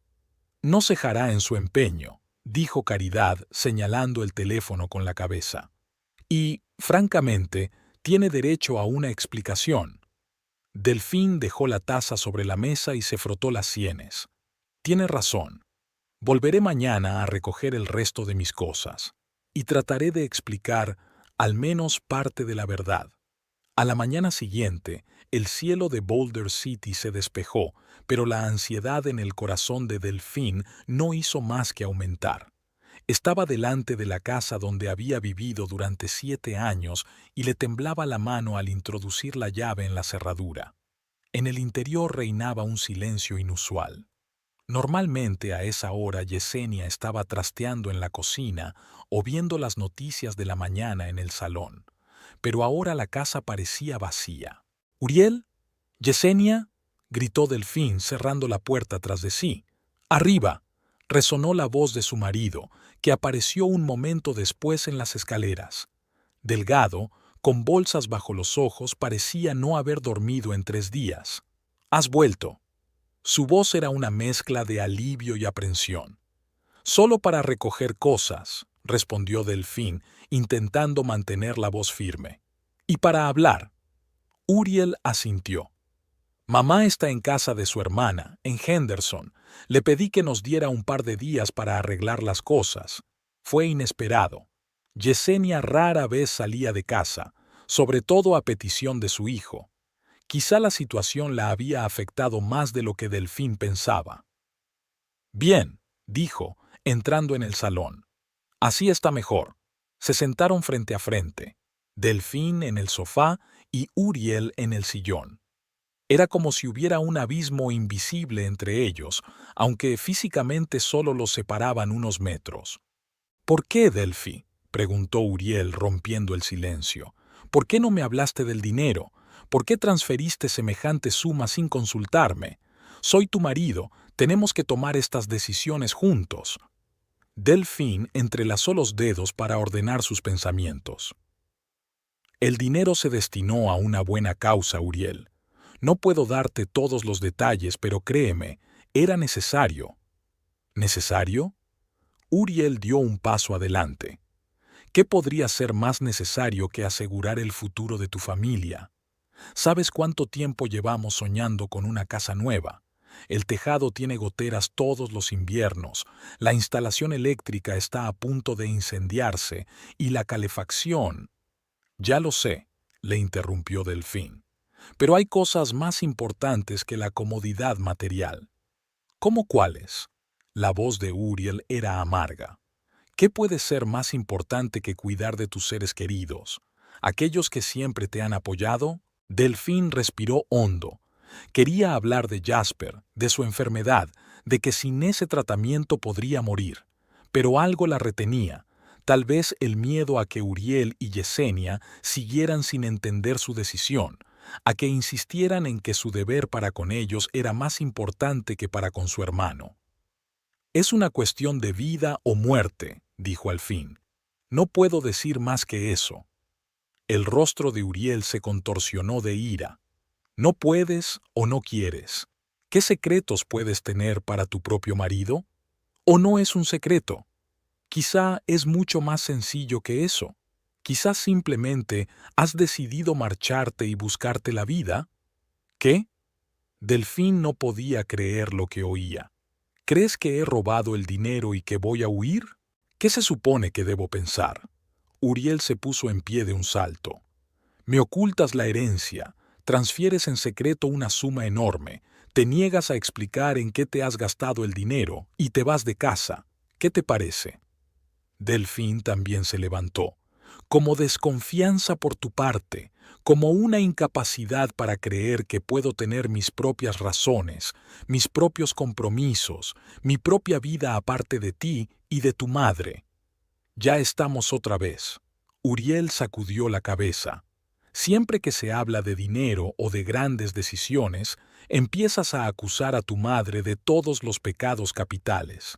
No cejará en su empeño, dijo Caridad, señalando el teléfono con la cabeza. Y, francamente, tiene derecho a una explicación. Delfín dejó la taza sobre la mesa y se frotó las sienes. Tiene razón. Volveré mañana a recoger el resto de mis cosas, y trataré de explicar al menos parte de la verdad. A la mañana siguiente, el cielo de Boulder City se despejó, pero la ansiedad en el corazón de Delfín no hizo más que aumentar. Estaba delante de la casa donde había vivido durante 7 años y le temblaba la mano al introducir la llave en la cerradura. En el interior reinaba un silencio inusual. Normalmente a esa hora Yesenia estaba trasteando en la cocina o viendo las noticias de la mañana en el salón, pero ahora la casa parecía vacía. «¿Uriel? ¿Yesenia?», gritó Delfín cerrando la puerta tras de sí. «¡Arriba!», resonó la voz de su marido, que apareció un momento después en las escaleras. Delgado, con bolsas bajo los ojos, parecía no haber dormido en 3 días. «¿Has vuelto?». Su voz era una mezcla de alivio y aprensión. «Solo para recoger cosas», respondió Delfín, intentando mantener la voz firme. «Y para hablar». Uriel asintió. «Mamá está en casa de su hermana, en Henderson. Le pedí que nos diera un par de días para arreglar las cosas. Fue inesperado. Yesenia rara vez salía de casa, sobre todo a petición de su hijo. Quizá la situación la había afectado más de lo que Delfín pensaba. «Bien», dijo, entrando en el salón. «Así está mejor». Se sentaron frente a frente, Delfín en el sofá y Uriel en el sillón. Era como si hubiera un abismo invisible entre ellos, aunque físicamente solo los separaban unos metros. «¿Por qué, Delfi?», preguntó Uriel rompiendo el silencio. «¿Por qué no me hablaste del dinero? ¿Por qué transferiste semejante suma sin consultarme? Soy tu marido, tenemos que tomar estas decisiones juntos». Delfín entrelazó los dedos para ordenar sus pensamientos. «El dinero se destinó a una buena causa, Uriel. No puedo darte todos los detalles, pero créeme, era necesario». ¿Necesario? Uriel dio un paso adelante. ¿Qué podría ser más necesario que asegurar el futuro de tu familia? ¿Sabes cuánto tiempo llevamos soñando con una casa nueva? El tejado tiene goteras todos los inviernos, la instalación eléctrica está a punto de incendiarse y la calefacción... «Ya lo sé», le interrumpió Delfín, «pero hay cosas más importantes que la comodidad material». «¿Cómo cuáles?». La voz de Uriel era amarga. «¿Qué puede ser más importante que cuidar de tus seres queridos? ¿Aquellos que siempre te han apoyado?». Delfín respiró hondo. Quería hablar de Jasper, de su enfermedad, de que sin ese tratamiento podría morir. Pero algo la retenía, tal vez el miedo a que Uriel y Yesenia siguieran sin entender su decisión, a que insistieran en que su deber para con ellos era más importante que para con su hermano. «Es una cuestión de vida o muerte», dijo al fin. «No puedo decir más que eso». El rostro de Uriel se contorsionó de ira. «¿No puedes o no quieres? ¿Qué secretos puedes tener para tu propio marido? ¿O no es un secreto? Quizá es mucho más sencillo que eso. Quizá simplemente has decidido marcharte y buscarte la vida». «¿Qué?». Delfín no podía creer lo que oía. «¿Crees que he robado el dinero y que voy a huir? ¿Qué se supone que debo pensar?». Uriel se puso en pie de un salto. «Me ocultas la herencia, transfieres en secreto una suma enorme, te niegas a explicar en qué te has gastado el dinero y te vas de casa. ¿Qué te parece?». Delfín también se levantó. como desconfianza por tu parte, como una incapacidad para creer que puedo tener mis propias razones, mis propios compromisos, mi propia vida aparte de ti y de tu madre. Ya estamos otra vez. Uriel sacudió la cabeza. Siempre que se habla de dinero o de grandes decisiones, empiezas a acusar a tu madre de todos los pecados capitales.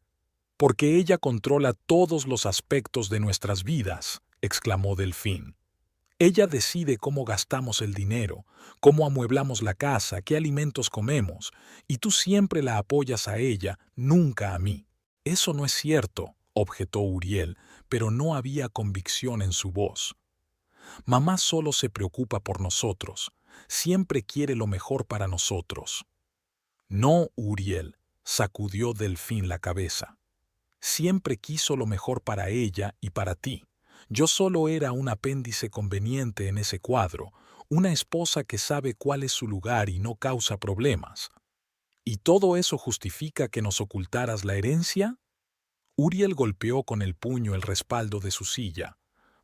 Porque ella controla todos los aspectos de nuestras vidas, exclamó Delfín. Ella decide cómo gastamos el dinero, cómo amueblamos la casa, qué alimentos comemos, y tú siempre la apoyas a ella, nunca a mí. Eso no es cierto, objetó Uriel, pero no había convicción en su voz. Mamá solo se preocupa por nosotros, siempre quiere lo mejor para nosotros. No, Uriel, sacudió Delfín la cabeza. Siempre quiso lo mejor para ella y para ti. Yo solo era un apéndice conveniente en ese cuadro, una esposa que sabe cuál es su lugar y no causa problemas. ¿Y todo eso justifica que nos ocultaras la herencia? Uriel golpeó con el puño el respaldo de su silla.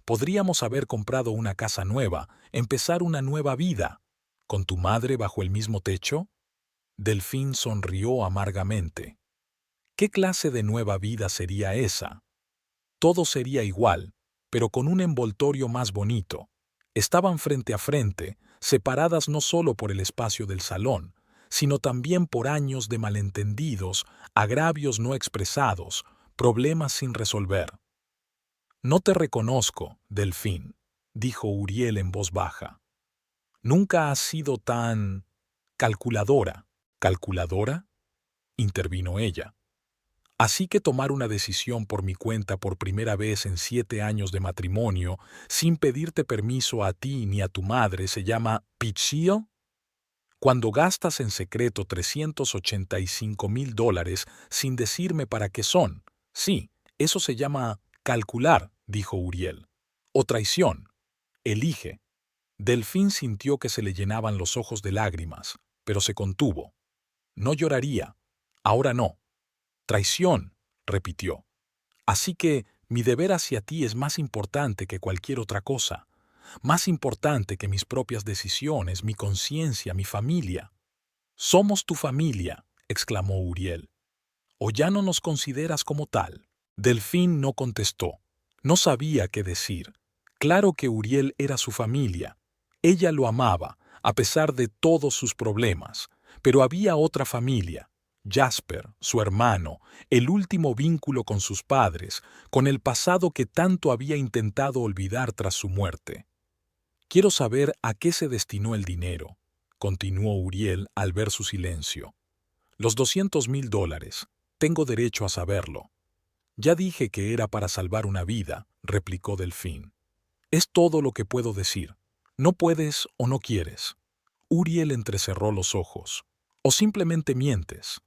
Podríamos haber comprado una casa nueva, empezar una nueva vida. ¿Con tu madre bajo el mismo techo? Delfín sonrió amargamente. ¿Qué clase de nueva vida sería esa? Todo sería igual, pero con un envoltorio más bonito. Estaban frente a frente, separadas no solo por el espacio del salón, sino también por años de malentendidos, agravios no expresados, problemas sin resolver. No te reconozco, Delfín, dijo Uriel en voz baja. Nunca has sido tan... calculadora. ¿Calculadora? Intervino ella. Así que tomar una decisión por mi cuenta por primera vez en 7 años de matrimonio, sin pedirte permiso a ti ni a tu madre, se llama pichío. Cuando gastas en secreto $385,000 sin decirme para qué son. Sí, eso se llama calcular, dijo Uriel. O traición. Elige. Delfín sintió que se le llenaban los ojos de lágrimas, pero se contuvo. No lloraría. Ahora no. Traición, repitió. Así que mi deber hacia ti es más importante que cualquier otra cosa, más importante que mis propias decisiones, mi conciencia, mi familia. Somos tu familia, exclamó Uriel. ¿O ya no nos consideras como tal? Delfín no contestó. No sabía qué decir. Claro que Uriel era su familia. Ella lo amaba, a pesar de todos sus problemas, pero había otra familia. Jasper, su hermano, el último vínculo con sus padres, con el pasado que tanto había intentado olvidar tras su muerte. Quiero saber a qué se destinó el dinero, continuó Uriel al ver su silencio. Los $200,000. Tengo derecho a saberlo. Ya dije que era para salvar una vida, replicó Delfín. Es todo lo que puedo decir. No puedes o no quieres. Uriel entrecerró los ojos. O simplemente mientes.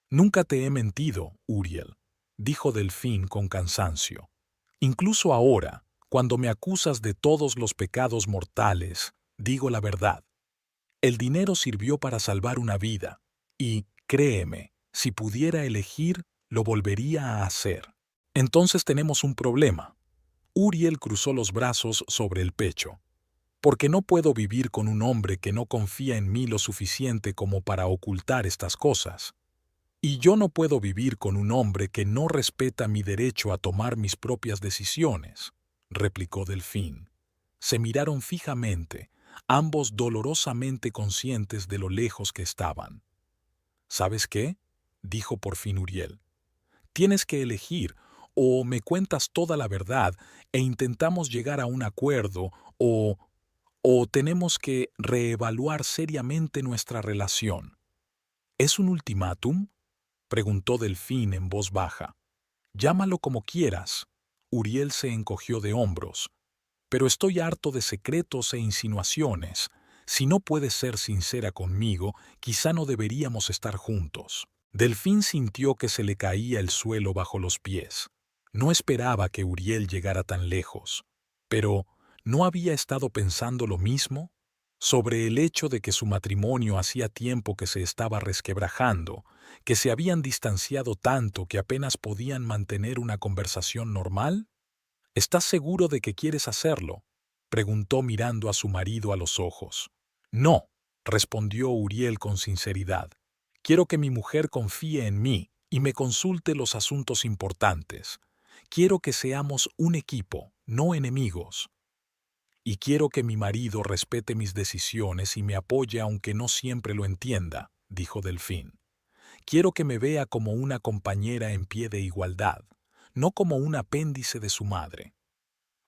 Nunca te he mentido, Uriel, dijo Delfín con cansancio. Incluso ahora, cuando me acusas de todos los pecados mortales, digo la verdad. El dinero sirvió para salvar una vida, y, créeme, si pudiera elegir, lo volvería a hacer. Entonces tenemos un problema. Uriel cruzó los brazos sobre el pecho. Porque no puedo vivir con un hombre que no confía en mí lo suficiente como para ocultar estas cosas. Y yo no puedo vivir con un hombre que no respeta mi derecho a tomar mis propias decisiones, replicó Delfín. Se miraron fijamente, ambos dolorosamente conscientes de lo lejos que estaban. ¿Sabes qué? Dijo por fin Uriel. Tienes que elegir, o me cuentas toda la verdad e intentamos llegar a un acuerdo, o tenemos que reevaluar seriamente nuestra relación. ¿Es un ultimátum? Preguntó Delfín en voz baja. Llámalo como quieras. Uriel se encogió de hombros. Pero estoy harto de secretos e insinuaciones. Si no puedes ser sincera conmigo, quizá no deberíamos estar juntos. Delfín sintió que se le caía el suelo bajo los pies. No esperaba que Uriel llegara tan lejos. Pero, ¿no había estado pensando lo mismo? Sobre el hecho de que su matrimonio hacía tiempo que se estaba resquebrajando, que se habían distanciado tanto que apenas podían mantener una conversación normal. ¿Estás seguro de que quieres hacerlo?, preguntó mirando a su marido a los ojos. No, respondió Uriel con sinceridad. Quiero que mi mujer confíe en mí y me consulte los asuntos importantes. Quiero que seamos un equipo, no enemigos. Y quiero que mi marido respete mis decisiones y me apoye aunque no siempre lo entienda, dijo Delfín. Quiero que me vea como una compañera en pie de igualdad, no como un apéndice de su madre.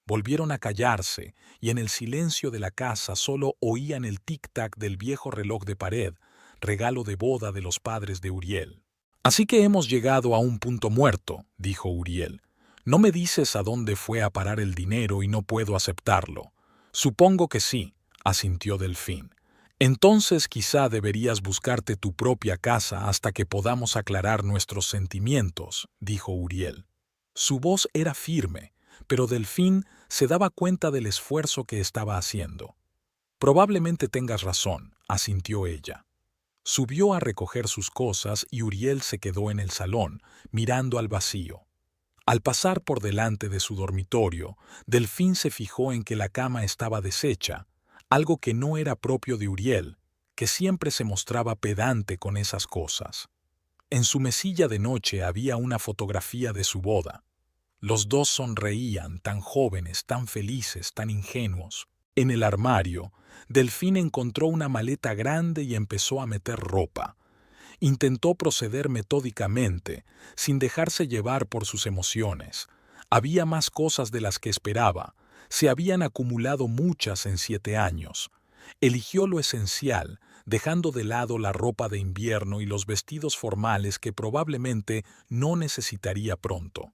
Volvieron a callarse, y en el silencio de la casa solo oían el tic-tac del viejo reloj de pared, regalo de boda de los padres de Uriel. Así que hemos llegado a un punto muerto, dijo Uriel. No me dices a dónde fue a parar el dinero y no puedo aceptarlo. Supongo que sí, asintió Delfín. Entonces quizá deberías buscarte tu propia casa hasta que podamos aclarar nuestros sentimientos, dijo Uriel. Su voz era firme, pero Delfín se daba cuenta del esfuerzo que estaba haciendo. Probablemente tengas razón, asintió ella. Subió a recoger sus cosas y Uriel se quedó en el salón, mirando al vacío. Al pasar por delante de su dormitorio, Delfín se fijó en que la cama estaba deshecha, algo que no era propio de Uriel, que siempre se mostraba pedante con esas cosas. En su mesilla de noche había una fotografía de su boda. Los dos sonreían, tan jóvenes, tan felices, tan ingenuos. En el armario, Delfín encontró una maleta grande y empezó a meter ropa. Intentó proceder metódicamente, sin dejarse llevar por sus emociones. Había más cosas de las que esperaba. Se habían acumulado muchas en 7 años. Eligió lo esencial, dejando de lado la ropa de invierno y los vestidos formales que probablemente no necesitaría pronto.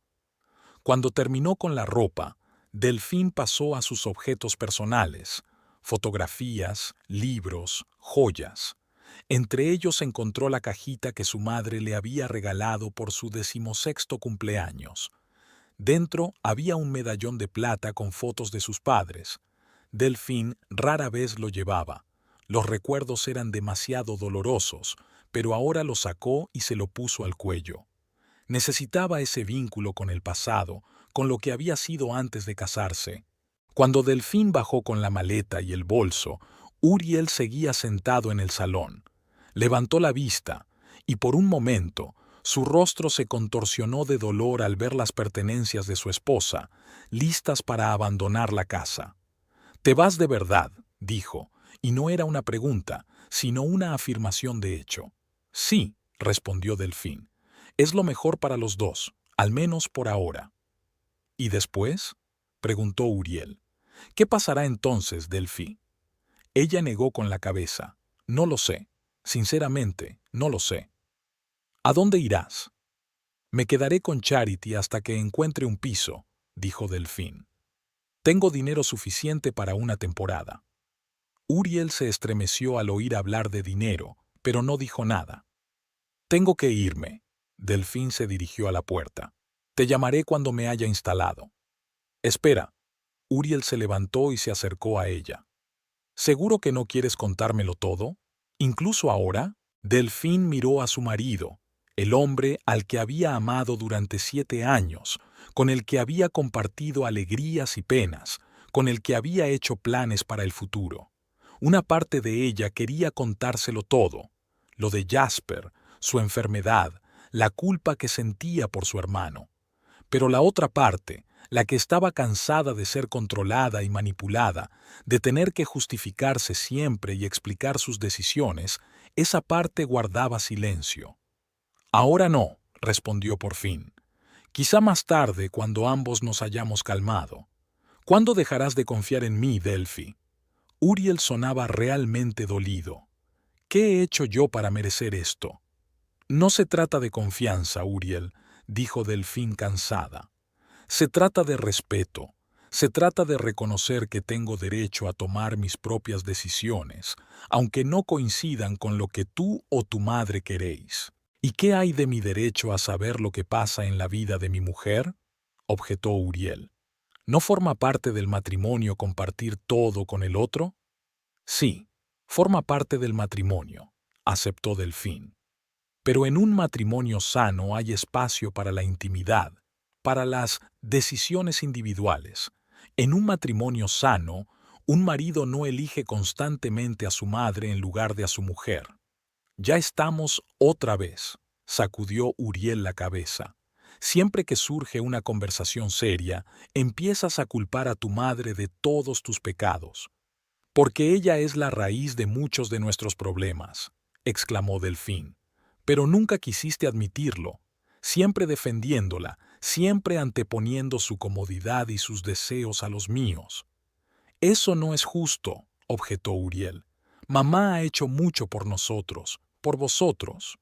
Cuando terminó con la ropa, Delfín pasó a sus objetos personales: fotografías, libros, joyas. Entre ellos encontró la cajita que su madre le había regalado por su 16º cumpleaños. Dentro había un medallón de plata con fotos de sus padres. Delfín rara vez lo llevaba. Los recuerdos eran demasiado dolorosos, pero ahora lo sacó y se lo puso al cuello. Necesitaba ese vínculo con el pasado, con lo que había sido antes de casarse. Cuando Delfín bajó con la maleta y el bolso, Uriel seguía sentado en el salón. Levantó la vista, y por un momento su rostro se contorsionó de dolor al ver las pertenencias de su esposa, listas para abandonar la casa. «¿Te vas de verdad?», dijo, y no era una pregunta, sino una afirmación de hecho. «Sí», respondió Delfín. «Es lo mejor para los dos, al menos por ahora». «¿Y después?», preguntó Uriel. «¿Qué pasará entonces, Delfín?». Ella negó con la cabeza. «No lo sé. Sinceramente, no lo sé». «¿A dónde irás?». «Me quedaré con Charity hasta que encuentre un piso», dijo Delfín. «Tengo dinero suficiente para una temporada». Uriel se estremeció al oír hablar de dinero, pero no dijo nada. «Tengo que irme». Delfín se dirigió a la puerta. «Te llamaré cuando me haya instalado». «Espera». Uriel se levantó y se acercó a ella. «¿Seguro que no quieres contármelo todo? ¿Incluso ahora?». Delfín miró a su marido, el hombre al que había amado durante 7 años, con el que había compartido alegrías y penas, con el que había hecho planes para el futuro. Una parte de ella quería contárselo todo: lo de Jasper, su enfermedad, la culpa que sentía por su hermano. Pero la otra parte, la que estaba cansada de ser controlada y manipulada, de tener que justificarse siempre y explicar sus decisiones, esa parte guardaba silencio. «Ahora no», respondió por fin. «Quizá más tarde, cuando ambos nos hayamos calmado». «¿Cuándo dejarás de confiar en mí, Delphi?». Uriel sonaba realmente dolido. «¿Qué he hecho yo para merecer esto?». «No se trata de confianza, Uriel», dijo Delfín cansada. «Se trata de respeto. Se trata de reconocer que tengo derecho a tomar mis propias decisiones, aunque no coincidan con lo que tú o tu madre queréis». «¿Y qué hay de mi derecho a saber lo que pasa en la vida de mi mujer?», objetó Uriel. «¿No forma parte del matrimonio compartir todo con el otro?». «Sí, forma parte del matrimonio», aceptó Delfín. «Pero en un matrimonio sano hay espacio para la intimidad, para las decisiones individuales. En un matrimonio sano, un marido no elige constantemente a su madre en lugar de a su mujer. Ya estamos otra vez, sacudió Uriel la cabeza. Siempre que surge una conversación seria, empiezas a culpar a tu madre de todos tus pecados. Porque ella es la raíz de muchos de nuestros problemas, exclamó Delfín. Pero nunca quisiste admitirlo, siempre defendiéndola, siempre anteponiendo su comodidad y sus deseos a los míos. Eso no es justo, objetó Uriel. Mamá ha hecho mucho por nosotros, por vosotros.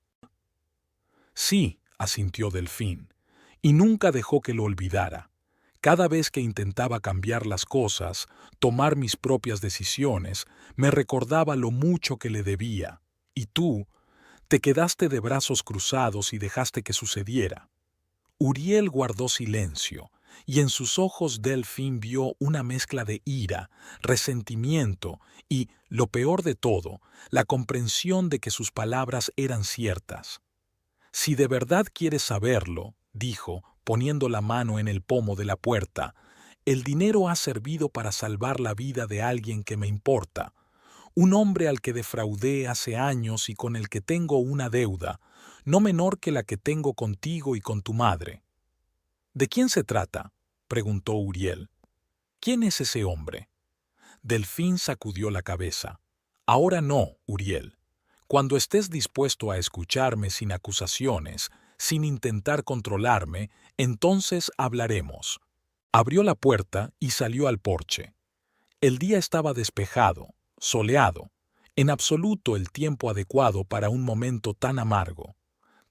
Sí, asintió Delfín, y nunca dejó que lo olvidara. Cada vez que intentaba cambiar las cosas, tomar mis propias decisiones, me recordaba lo mucho que le debía. Y tú, te quedaste de brazos cruzados y dejaste que sucediera. Uriel guardó silencio, y en sus ojos Delfín vio una mezcla de ira, resentimiento y, lo peor de todo, la comprensión de que sus palabras eran ciertas. Si de verdad quieres saberlo, dijo, poniendo la mano en el pomo de la puerta, el dinero ha servido para salvar la vida de alguien que me importa, un hombre al que defraudé hace años y con el que tengo una deuda, no menor que la que tengo contigo y con tu madre. ¿De quién se trata?, preguntó Uriel. ¿Quién es ese hombre? Delfín sacudió la cabeza. Ahora no, Uriel. Cuando estés dispuesto a escucharme sin acusaciones, sin intentar controlarme, entonces hablaremos. Abrió la puerta y salió al porche. El día estaba despejado, soleado, en absoluto el tiempo adecuado para un momento tan amargo.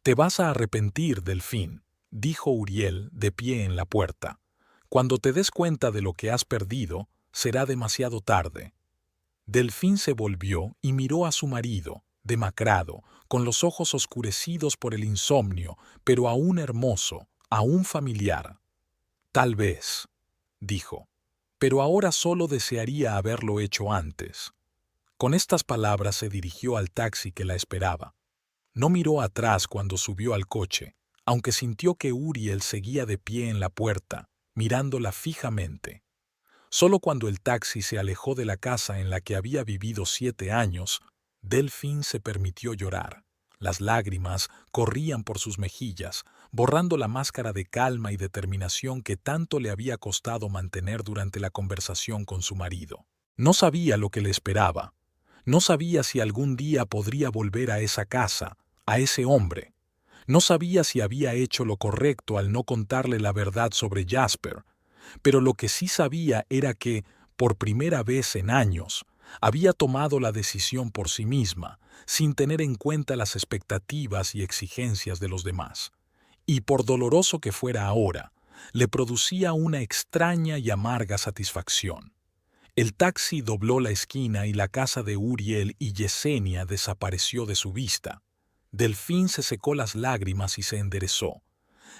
Te vas a arrepentir, Delfín, dijo Uriel de pie en la puerta. Cuando te des cuenta de lo que has perdido, será demasiado tarde. Delfín se volvió y miró a su marido, demacrado, con los ojos oscurecidos por el insomnio, pero aún hermoso, aún familiar. Tal vez, dijo, pero ahora solo desearía haberlo hecho antes. Con estas palabras se dirigió al taxi que la esperaba. No miró atrás cuando subió al coche, aunque sintió que Uriel seguía de pie en la puerta, mirándola fijamente. Solo cuando el taxi se alejó de la casa en la que había vivido 7 años, Delfín se permitió llorar. Las lágrimas corrían por sus mejillas, borrando la máscara de calma y determinación que tanto le había costado mantener durante la conversación con su marido. No sabía lo que le esperaba. No sabía si algún día podría volver a esa casa, a ese hombre. No sabía si había hecho lo correcto al no contarle la verdad sobre Jasper, pero lo que sí sabía era que, por primera vez en años, había tomado la decisión por sí misma, sin tener en cuenta las expectativas y exigencias de los demás. Y por doloroso que fuera ahora, le producía una extraña y amarga satisfacción. El taxi dobló la esquina y la casa de Uriel y Yesenia desapareció de su vista. Delfín se secó las lágrimas y se enderezó.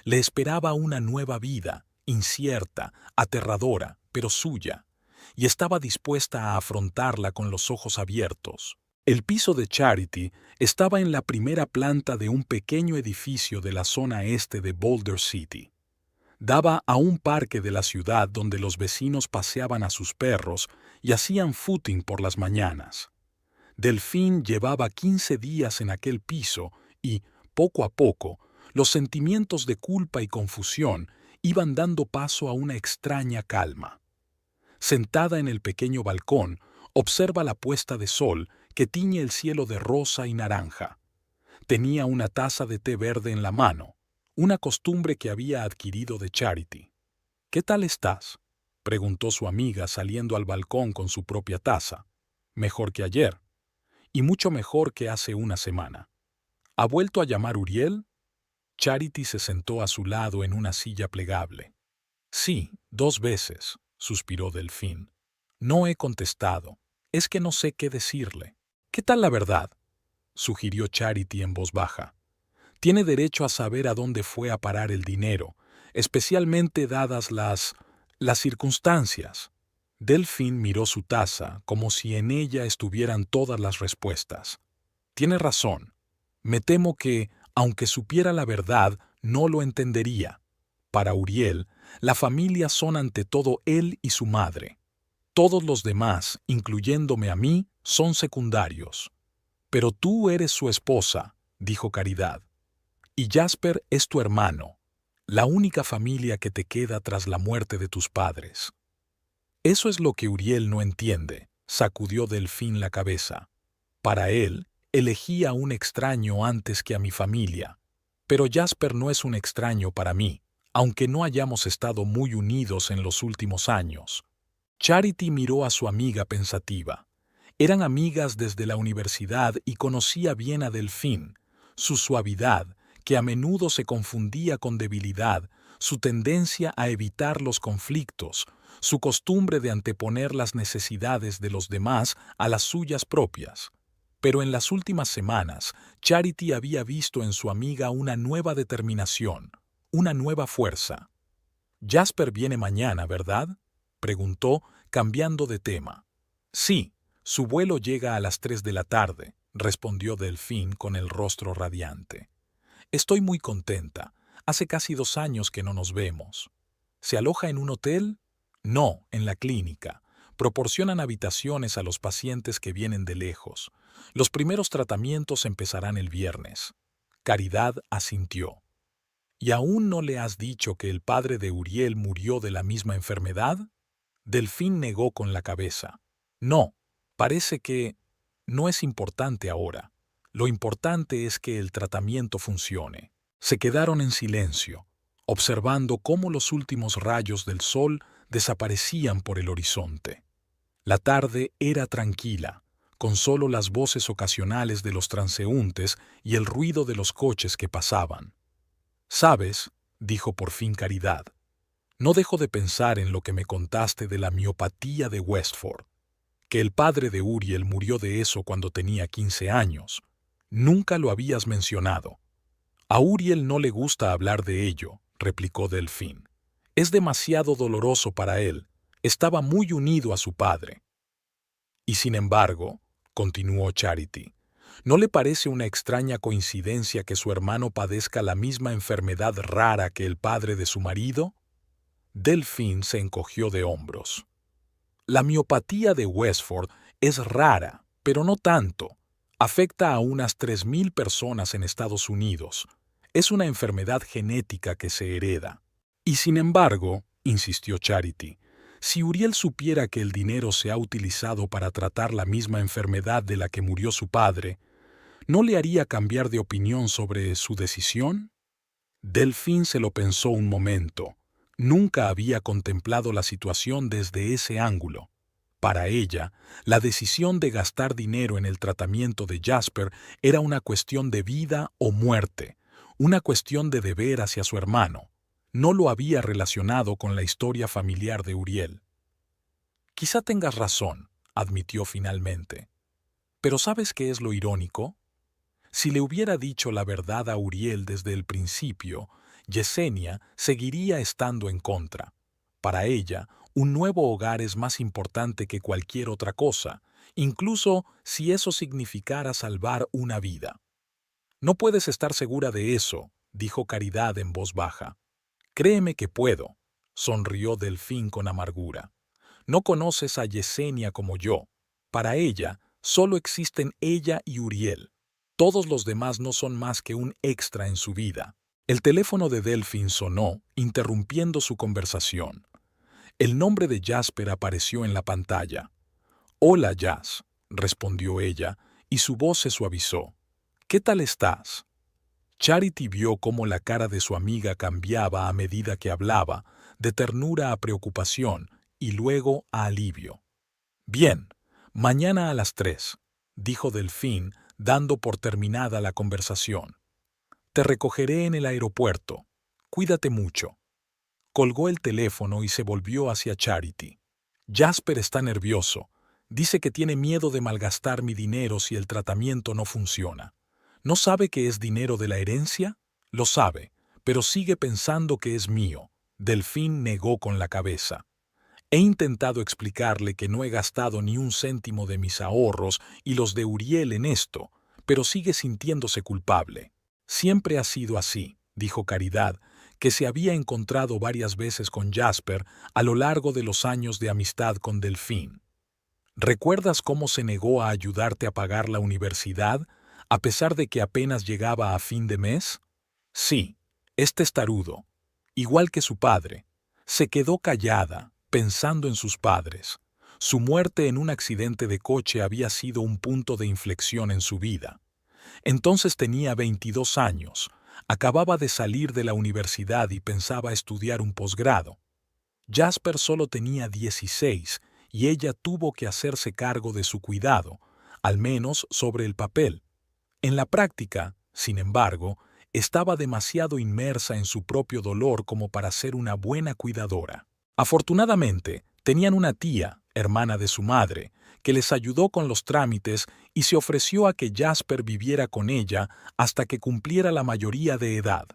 Le esperaba una nueva vida, incierta, aterradora, pero suya, y estaba dispuesta a afrontarla con los ojos abiertos. El piso de Charity estaba en la primera planta de un pequeño edificio de la zona este de Boulder City. Daba a un parque de la ciudad donde los vecinos paseaban a sus perros y hacían footing por las mañanas. Delfín llevaba 15 días en aquel piso y, poco a poco, los sentimientos de culpa y confusión iban dando paso a una extraña calma. Sentada en el pequeño balcón, observa la puesta de sol que tiñe el cielo de rosa y naranja. Tenía una taza de té verde en la mano, una costumbre que había adquirido de Charity. «¿Qué tal estás?», preguntó su amiga saliendo al balcón con su propia taza. «Mejor que ayer, y mucho mejor que hace una semana». «¿Ha vuelto a llamar Uriel?». Charity se sentó a su lado en una silla plegable. «Sí, 2 veces», suspiró Delfín. «No he contestado. Es que no sé qué decirle». «¿Qué tal la verdad?», sugirió Charity en voz baja. «Tiene derecho a saber a dónde fue a parar el dinero, especialmente dadas las circunstancias». Delfín miró su taza como si en ella estuvieran todas las respuestas. «Tiene razón. Me temo que, aunque supiera la verdad, no lo entendería. Para Uriel, la familia son ante todo él y su madre. Todos los demás, incluyéndome a mí, son secundarios. Pero tú eres su esposa, dijo Caridad. Y Jasper es tu hermano, la única familia que te queda tras la muerte de tus padres. Eso es lo que Uriel no entiende, sacudió Delfín la cabeza. Para él, elegí a un extraño antes que a mi familia. Pero Jasper no es un extraño para mí, aunque no hayamos estado muy unidos en los últimos años. Charity miró a su amiga pensativa. Eran amigas desde la universidad y conocía bien a Delfín, su suavidad, que a menudo se confundía con debilidad, su tendencia a evitar los conflictos, su costumbre de anteponer las necesidades de los demás a las suyas propias. Pero en las últimas semanas, Charity había visto en su amiga una nueva determinación, una nueva fuerza. «Jasper viene mañana, ¿verdad?», preguntó, cambiando de tema. «Sí, su vuelo llega a las 3 de la tarde», respondió Delfín con el rostro radiante. «Estoy muy contenta. Hace casi 2 años que no nos vemos». «¿Se aloja en un hotel?». «No, en la clínica. Proporcionan habitaciones a los pacientes que vienen de lejos. Los primeros tratamientos empezarán el viernes». Caridad asintió. «¿Y aún no le has dicho que el padre de Uriel murió de la misma enfermedad?». Delfín negó con la cabeza. «No, parece que no es importante ahora. Lo importante es que el tratamiento funcione». Se quedaron en silencio, observando cómo los últimos rayos del sol desaparecían por el horizonte. La tarde era tranquila, con solo las voces ocasionales de los transeúntes y el ruido de los coches que pasaban. «¿Sabes?», dijo por fin Caridad, «no dejo de pensar en lo que me contaste de la miopatía de Westford, que el padre de Uriel murió de eso cuando tenía 15 años. Nunca lo habías mencionado». «A Uriel no le gusta hablar de ello», replicó Delfín. «Es demasiado doloroso para él. Estaba muy unido a su padre». «Y sin embargo», continuó Charity, ¿no le parece una extraña coincidencia que su hermano padezca la misma enfermedad rara que el padre de su marido?». Delfín se encogió de hombros. «La miopatía de Westford es rara, pero no tanto. Afecta a unas 3.000 personas en Estados Unidos. Es una enfermedad genética que se hereda». «Y sin embargo», insistió Charity, «si Uriel supiera que el dinero se ha utilizado para tratar la misma enfermedad de la que murió su padre, ¿no le haría cambiar de opinión sobre su decisión?». Delfín se lo pensó un momento. Nunca había contemplado la situación desde ese ángulo. Para ella, la decisión de gastar dinero en el tratamiento de Jasper era una cuestión de vida o muerte, una cuestión de deber hacia su hermano. No lo había relacionado con la historia familiar de Uriel. «Quizá tengas razón», admitió finalmente. «Pero ¿sabes qué es lo irónico? Si le hubiera dicho la verdad a Uriel desde el principio, Yesenia seguiría estando en contra. Para ella, un nuevo hogar es más importante que cualquier otra cosa, incluso si eso significara salvar una vida». «No puedes estar segura de eso», dijo Caridad en voz baja. «Créeme que puedo», sonrió Delfín con amargura. «No conoces a Yesenia como yo. Para ella, solo existen ella y Uriel. Todos los demás no son más que un extra en su vida». El teléfono de Delfín sonó, interrumpiendo su conversación. El nombre de Jasper apareció en la pantalla. «Hola, Jas», respondió ella, y su voz se suavizó. «¿Qué tal estás?». Charity vio cómo la cara de su amiga cambiaba a medida que hablaba, de ternura a preocupación y luego a alivio. «Bien, mañana a las 3», dijo Delfín, dando por terminada la conversación. «Te recogeré en el aeropuerto. Cuídate mucho». Colgó el teléfono y se volvió hacia Charity. «Jasper está nervioso. Dice que tiene miedo de malgastar mi dinero si el tratamiento no funciona. ¿No sabe que es dinero de la herencia? Lo sabe, pero sigue pensando que es mío». Delfín negó con la cabeza. «He intentado explicarle que no he gastado ni un céntimo de mis ahorros y los de Uriel en esto, pero sigue sintiéndose culpable». «Siempre ha sido así», dijo Caridad, que se había encontrado varias veces con Jasper a lo largo de los años de amistad con Delphine. ¿Recuerdas cómo se negó a ayudarte a pagar la universidad, a pesar de que apenas llegaba a fin de mes? Sí, es testarudo, igual que su padre. Se quedó callada, pensando en sus padres. Su muerte en un accidente de coche había sido un punto de inflexión en su vida. Entonces tenía 22 años, acababa de salir de la universidad y pensaba estudiar un posgrado. Jasper solo tenía 16 y ella tuvo que hacerse cargo de su cuidado, al menos sobre el papel. En la práctica, sin embargo, estaba demasiado inmersa en su propio dolor como para ser una buena cuidadora. Afortunadamente, tenían una tía, hermana de su madre, que les ayudó con los trámites y se ofreció a que Jasper viviera con ella hasta que cumpliera la mayoría de edad.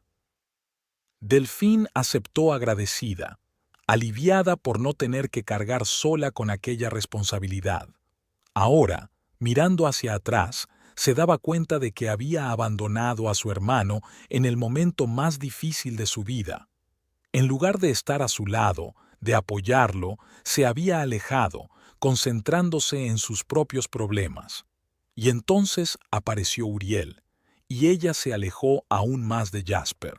Delphine aceptó agradecida, aliviada por no tener que cargar sola con aquella responsabilidad. Ahora, mirando hacia atrás, se daba cuenta de que había abandonado a su hermano en el momento más difícil de su vida. En lugar de estar a su lado, de apoyarlo, se había alejado, concentrándose en sus propios problemas. Y entonces apareció Uriel, y ella se alejó aún más de Jasper.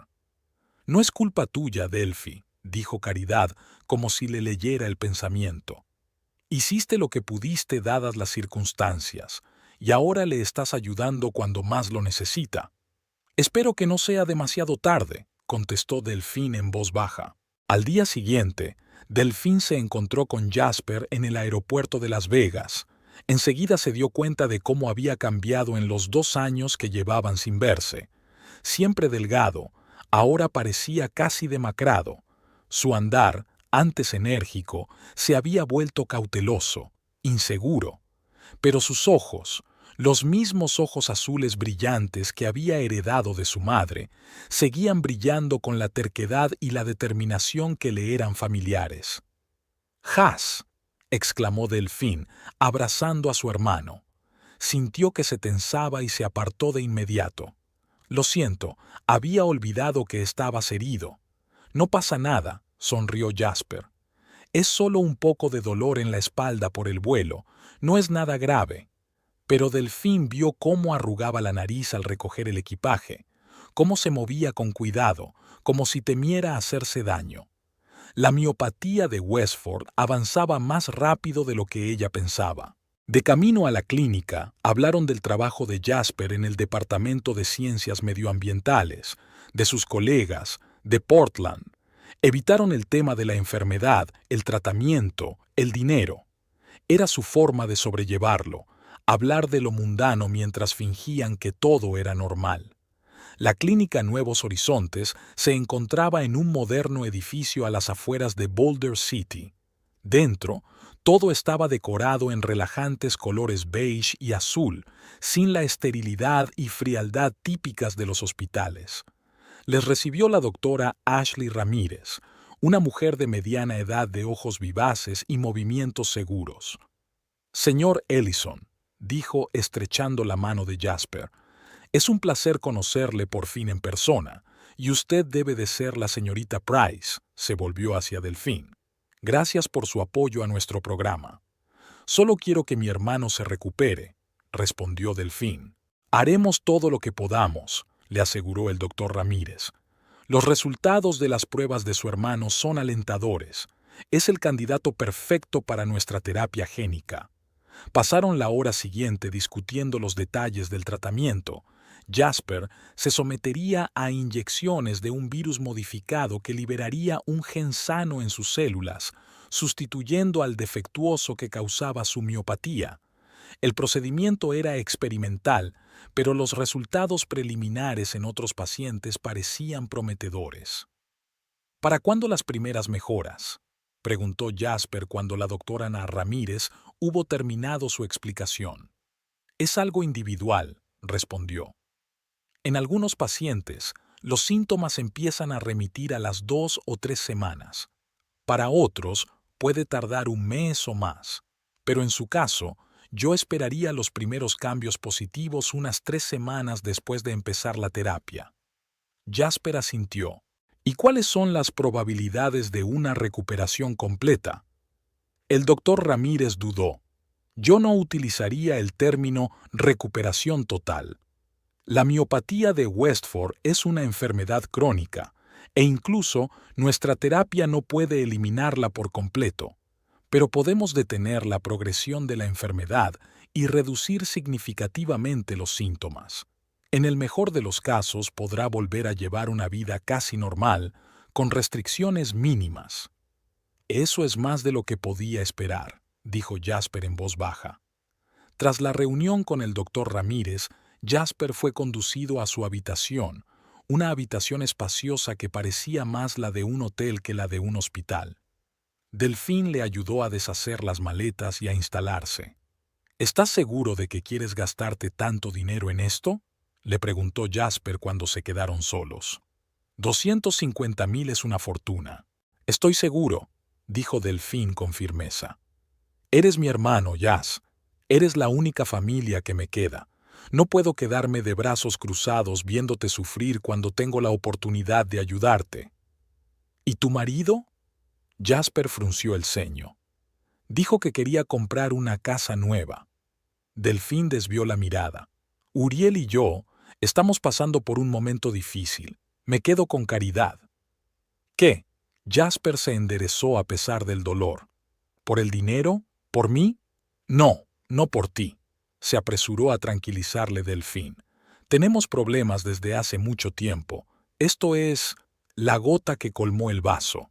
«No es culpa tuya, Delphi», dijo Caridad, como si le leyera el pensamiento. «Hiciste lo que pudiste dadas las circunstancias, y ahora le estás ayudando cuando más lo necesita». «Espero que no sea demasiado tarde», contestó Delphine en voz baja. Al día siguiente, Delphine se encontró con Jasper en el aeropuerto de Las Vegas. Enseguida se dio cuenta de cómo había cambiado en los 2 años que llevaban sin verse. Siempre delgado, ahora parecía casi demacrado. Su andar, antes enérgico, se había vuelto cauteloso, inseguro. Pero sus ojos, los mismos ojos azules brillantes que había heredado de su madre, seguían brillando con la terquedad y la determinación que le eran familiares. «¡Jas!», exclamó Delphine, abrazando a su hermano. Sintió que se tensaba y se apartó de inmediato. «Lo siento, había olvidado que estabas herido». «No pasa nada», sonrió Jasper. «Es solo un poco de dolor en la espalda por el vuelo, no es nada grave». Pero Delphine vio cómo arrugaba la nariz al recoger el equipaje, cómo se movía con cuidado, como si temiera hacerse daño. La miopatía de Westford avanzaba más rápido de lo que ella pensaba. De camino a la clínica, hablaron del trabajo de Jasper en el Departamento de Ciencias Medioambientales, de sus colegas, de Portland. Evitaron el tema de la enfermedad, el tratamiento, el dinero. Era su forma de sobrellevarlo, hablar de lo mundano mientras fingían que todo era normal. La clínica Nuevos Horizontes se encontraba en un moderno edificio a las afueras de Boulder City. Dentro, todo estaba decorado en relajantes colores beige y azul, sin la esterilidad y frialdad típicas de los hospitales. Les recibió la doctora Ashley Ramírez, una mujer de mediana edad de ojos vivaces y movimientos seguros. «Señor Ellison», dijo estrechando la mano de Jasper, «es un placer conocerle por fin en persona, y usted debe de ser la señorita Price», se volvió hacia Delphine. «Gracias por su apoyo a nuestro programa». «Solo quiero que mi hermano se recupere», respondió Delphine. «Haremos todo lo que podamos», le aseguró el doctor Ramírez. «Los resultados de las pruebas de su hermano son alentadores. Es el candidato perfecto para nuestra terapia génica». Pasaron la hora siguiente discutiendo los detalles del tratamiento. Jasper se sometería a inyecciones de un virus modificado que liberaría un gen sano en sus células, sustituyendo al defectuoso que causaba su miopatía. El procedimiento era experimental, pero los resultados preliminares en otros pacientes parecían prometedores. «¿Para cuándo las primeras mejoras?», preguntó Jasper cuando la doctora Ana Ramírez hubo terminado su explicación. «Es algo individual», respondió. «En algunos pacientes, los síntomas empiezan a remitir a las 2 o 3 semanas. Para otros, puede tardar un mes o más. Pero en su caso, yo esperaría los primeros cambios positivos unas 3 semanas después de empezar la terapia». Jasper asintió. ¿Y cuáles son las probabilidades de una recuperación completa? El doctor Ramírez dudó. Yo no utilizaría el término recuperación total. La miopatía de Westford es una enfermedad crónica, e incluso nuestra terapia no puede eliminarla por completo, pero podemos detener la progresión de la enfermedad y reducir significativamente los síntomas. En el mejor de los casos podrá volver a llevar una vida casi normal, con restricciones mínimas. Eso es más de lo que podía esperar, dijo Jasper en voz baja. Tras la reunión con el doctor Ramírez, Jasper fue conducido a su habitación, una habitación espaciosa que parecía más la de un hotel que la de un hospital. Delfín le ayudó a deshacer las maletas y a instalarse. ¿Estás seguro de que quieres gastarte tanto dinero en esto?, le preguntó Jasper cuando se quedaron solos. 250.000 es una fortuna. Estoy seguro, dijo Delfín con firmeza. Eres mi hermano, Jas. Eres la única familia que me queda. No puedo quedarme de brazos cruzados viéndote sufrir cuando tengo la oportunidad de ayudarte. ¿Y tu marido? Jasper frunció el ceño. Dijo que quería comprar una casa nueva. Delfín desvió la mirada. Uriel y yo estamos pasando por un momento difícil. Me quedo con Caridad. ¿Qué? Jasper se enderezó a pesar del dolor. ¿Por el dinero? ¿Por mí? No, no por ti. Se apresuró a tranquilizarle Delfín. Tenemos problemas desde hace mucho tiempo. Esto es la gota que colmó el vaso.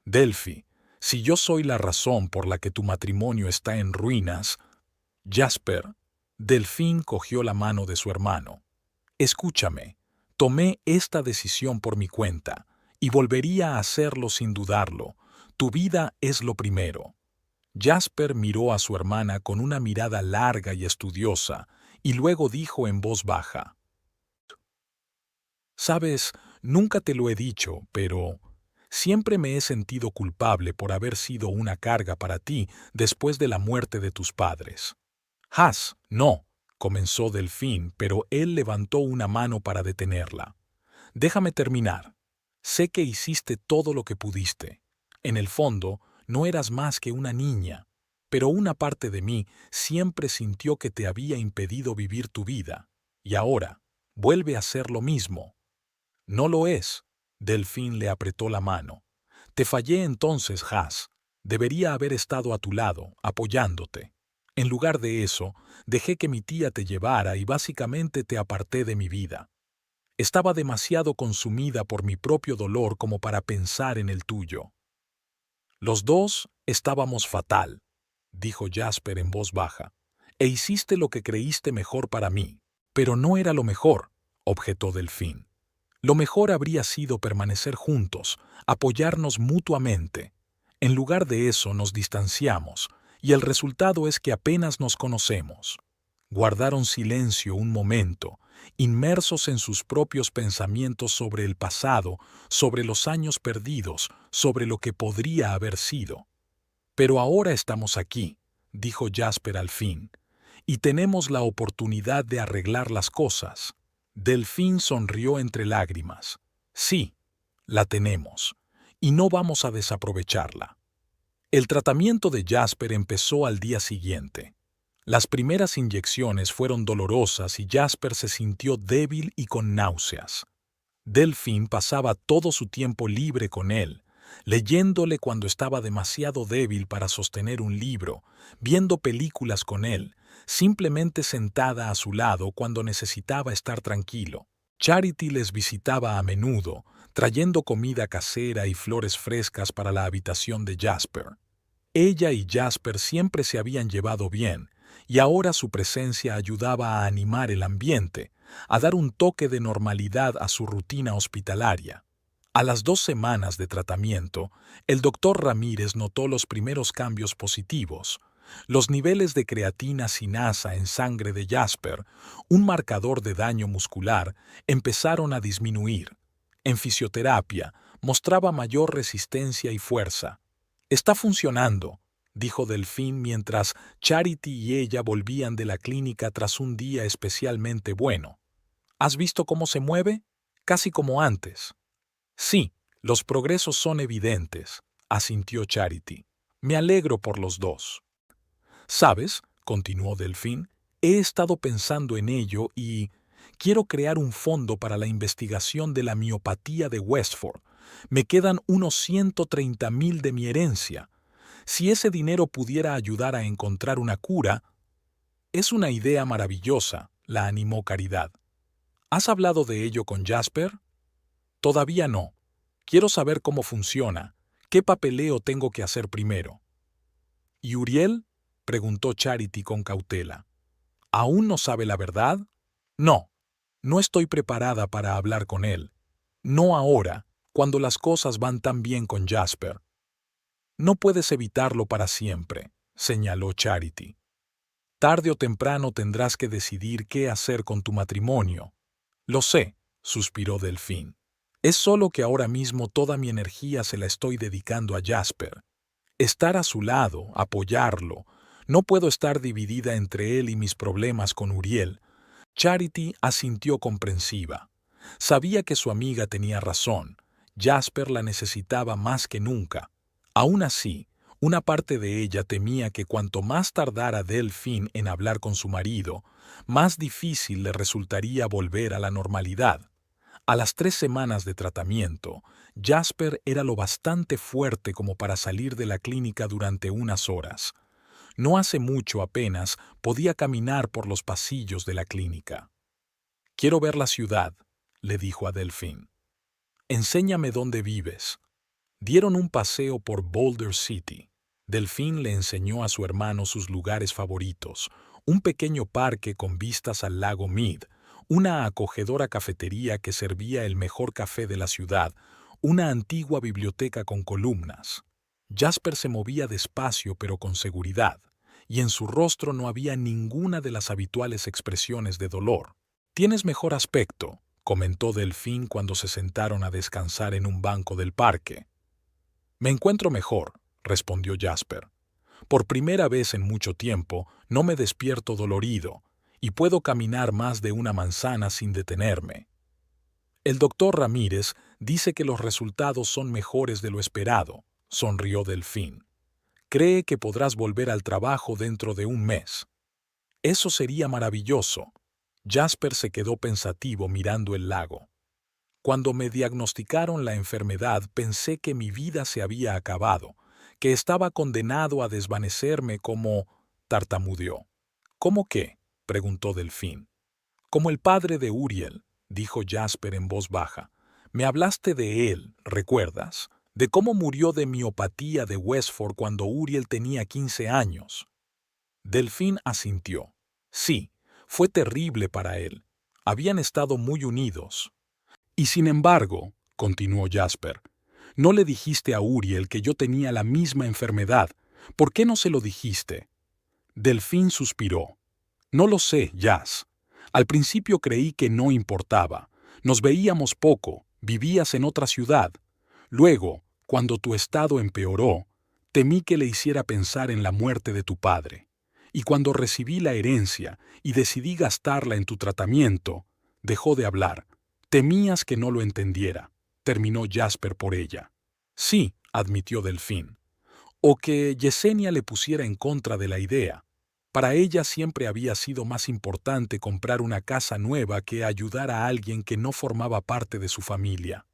Delphi, si yo soy la razón por la que tu matrimonio está en ruinas... Jasper, Delfín cogió la mano de su hermano. Escúchame, tomé esta decisión por mi cuenta, y volvería a hacerlo sin dudarlo. Tu vida es lo primero. Jasper miró a su hermana con una mirada larga y estudiosa, y luego dijo en voz baja: «Sabes, nunca te lo he dicho, pero siempre me he sentido culpable por haber sido una carga para ti después de la muerte de tus padres». «Jas, no», comenzó Delfín, pero él levantó una mano para detenerla. «Déjame terminar. Sé que hiciste todo lo que pudiste. En el fondo, no eras más que una niña, pero una parte de mí siempre sintió que te había impedido vivir tu vida, y ahora vuelve a ser lo mismo». «No lo es», Delfín le apretó la mano. «Te fallé entonces, Jas. Debería haber estado a tu lado, apoyándote. En lugar de eso, dejé que mi tía te llevara y básicamente te aparté de mi vida. Estaba demasiado consumida por mi propio dolor como para pensar en el tuyo». «Los dos estábamos fatal», dijo Jasper en voz baja, «e hiciste lo que creíste mejor para mí». «Pero no era lo mejor», objetó Delfín. «Lo mejor habría sido permanecer juntos, apoyarnos mutuamente. En lugar de eso nos distanciamos, y el resultado es que apenas nos conocemos». Guardaron silencio un momento, inmersos en sus propios pensamientos sobre el pasado, sobre los años perdidos, sobre lo que podría haber sido. «Pero ahora estamos aquí», dijo Jasper al fin, «y tenemos la oportunidad de arreglar las cosas». Delfín sonrió entre lágrimas. «Sí, la tenemos, y no vamos a desaprovecharla». El tratamiento de Jasper empezó al día siguiente. Las primeras inyecciones fueron dolorosas y Jasper se sintió débil y con náuseas. Delfín pasaba todo su tiempo libre con él, leyéndole cuando estaba demasiado débil para sostener un libro, viendo películas con él, simplemente sentada a su lado cuando necesitaba estar tranquilo. Charity les visitaba a menudo, trayendo comida casera y flores frescas para la habitación de Jasper. Ella y Jasper siempre se habían llevado bien, y ahora su presencia ayudaba a animar el ambiente, a dar un toque de normalidad a su rutina hospitalaria. A las 2 semanas de tratamiento, el doctor Ramírez notó los primeros cambios positivos. Los niveles de creatina sinasa en sangre de Jasper, un marcador de daño muscular, empezaron a disminuir. En fisioterapia, mostraba mayor resistencia y fuerza. «Está funcionando», dijo Delfín mientras Charity y ella volvían de la clínica tras un día especialmente bueno. «¿Has visto cómo se mueve? Casi como antes». «Sí, Los progresos son evidentes, asintió Charity. Me alegro por los dos. ¿Sabes? Continuó Delfín. He estado pensando en ello y quiero crear un fondo para la investigación de la miopatía de Westford. Me quedan unos 130.000 de mi herencia. Si ese dinero pudiera ayudar a encontrar una cura... Es una idea maravillosa, la animó Caridad. ¿Has hablado de ello con Jasper? Todavía no. Quiero saber cómo funciona. ¿Qué papeleo tengo que hacer primero? ¿Y Uriel? Preguntó Charity con cautela. ¿Aún no sabe la verdad? No. No estoy preparada para hablar con él. No ahora, cuando las cosas van tan bien con Jasper. No puedes evitarlo para siempre, señaló Charity. Tarde o temprano tendrás que decidir qué hacer con tu matrimonio. Lo sé, suspiró Delfín. Es solo que ahora mismo toda mi energía se la estoy dedicando a Jasper. Estar a su lado, apoyarlo. No puedo estar dividida entre él y mis problemas con Uriel. Charity asintió comprensiva. Sabía que su amiga tenía razón. Jasper la necesitaba más que nunca. Aún así, una parte de ella temía que cuanto más tardara Delfín en hablar con su marido, más difícil le resultaría volver a la normalidad. A las 3 semanas de tratamiento, Jasper era lo bastante fuerte como para salir de la clínica durante unas horas. No hace mucho apenas podía caminar por los pasillos de la clínica. «Quiero ver la ciudad», le dijo a Delfín. «Enséñame dónde vives». Dieron un paseo por Boulder City. Delfín le enseñó a su hermano sus lugares favoritos, un pequeño parque con vistas al lago Mead, una acogedora cafetería que servía el mejor café de la ciudad, una antigua biblioteca con columnas. Jasper se movía despacio pero con seguridad, y en su rostro no había ninguna de las habituales expresiones de dolor. «Tienes mejor aspecto», comentó Delfín cuando se sentaron a descansar en un banco del parque. «Me encuentro mejor», respondió Jasper. «Por primera vez en mucho tiempo no me despierto dolorido y puedo caminar más de una manzana sin detenerme». «El doctor Ramírez dice que los resultados son mejores de lo esperado», sonrió Delfín. «Cree que podrás volver al trabajo dentro de un mes». «Eso sería maravilloso». Jasper se quedó pensativo mirando el lago. «Cuando me diagnosticaron la enfermedad pensé que mi vida se había acabado, que estaba condenado a desvanecerme como...» tartamudeó. «¿Cómo qué?», preguntó Delfín. «Como el padre de Uriel», dijo Jasper en voz baja. «Me hablaste de él, ¿recuerdas? De cómo murió de miopatía de Westford cuando Uriel tenía 15 años». Delfín asintió. «Sí, fue terrible para él. Habían estado muy unidos». «Y sin embargo», continuó Jasper, «no le dijiste a Uriel que yo tenía la misma enfermedad. ¿Por qué no se lo dijiste?» Delfín suspiró. «No lo sé, Jas. Al principio creí que no importaba. Nos veíamos poco, vivías en otra ciudad. Luego, cuando tu estado empeoró, temí que le hiciera pensar en la muerte de tu padre. Y cuando recibí la herencia y decidí gastarla en tu tratamiento, dejó de hablar. Temías que no lo entendiera», terminó Jasper por ella. «Sí», admitió Delfín. «O que Yesenia le pusiera en contra de la idea. Para ella siempre había sido más importante comprar una casa nueva que ayudar a alguien que no formaba parte de su familia».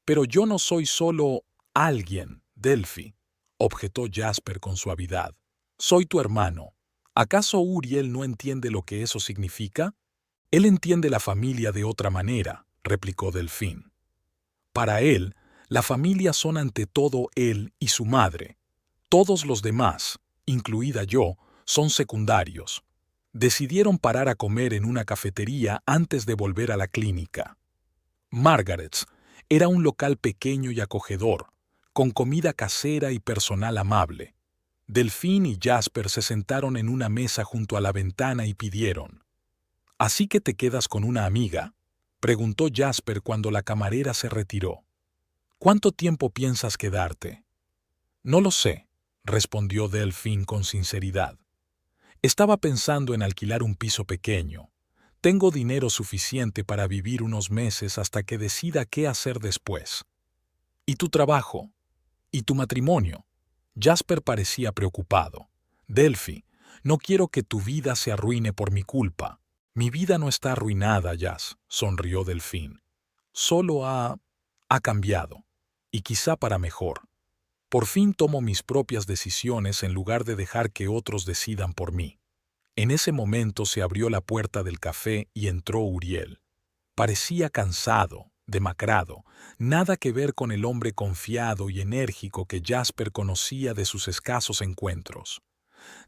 «Pero yo no soy solo alguien, Delphi», objetó Jasper con suavidad. «Soy tu hermano. ¿Acaso Uriel no entiende lo que eso significa?» «Él entiende la familia de otra manera», replicó Delfín. «Para él, la familia son ante todo él y su madre. Todos los demás, incluida yo, son secundarios». Decidieron parar a comer en una cafetería antes de volver a la clínica. Margaret's era un local pequeño y acogedor, con comida casera y personal amable. Delfín y Jasper se sentaron en una mesa junto a la ventana y pidieron. «¿Así que te quedas con una amiga?», preguntó Jasper cuando la camarera se retiró. «¿Cuánto tiempo piensas quedarte?» «No lo sé», respondió Delfín con sinceridad. «Estaba pensando en alquilar un piso pequeño. Tengo dinero suficiente para vivir unos meses hasta que decida qué hacer después». ¿Y tu trabajo? ¿Y tu matrimonio? Jasper parecía preocupado. Delphi, no quiero que tu vida se arruine por mi culpa. Mi vida no está arruinada, Jas, sonrió Delfín. Solo ha cambiado, y quizá para mejor. Por fin tomo mis propias decisiones en lugar de dejar que otros decidan por mí. En ese momento se abrió la puerta del café y entró Uriel. Parecía cansado, demacrado, nada que ver con el hombre confiado y enérgico que Jasper conocía de sus escasos encuentros.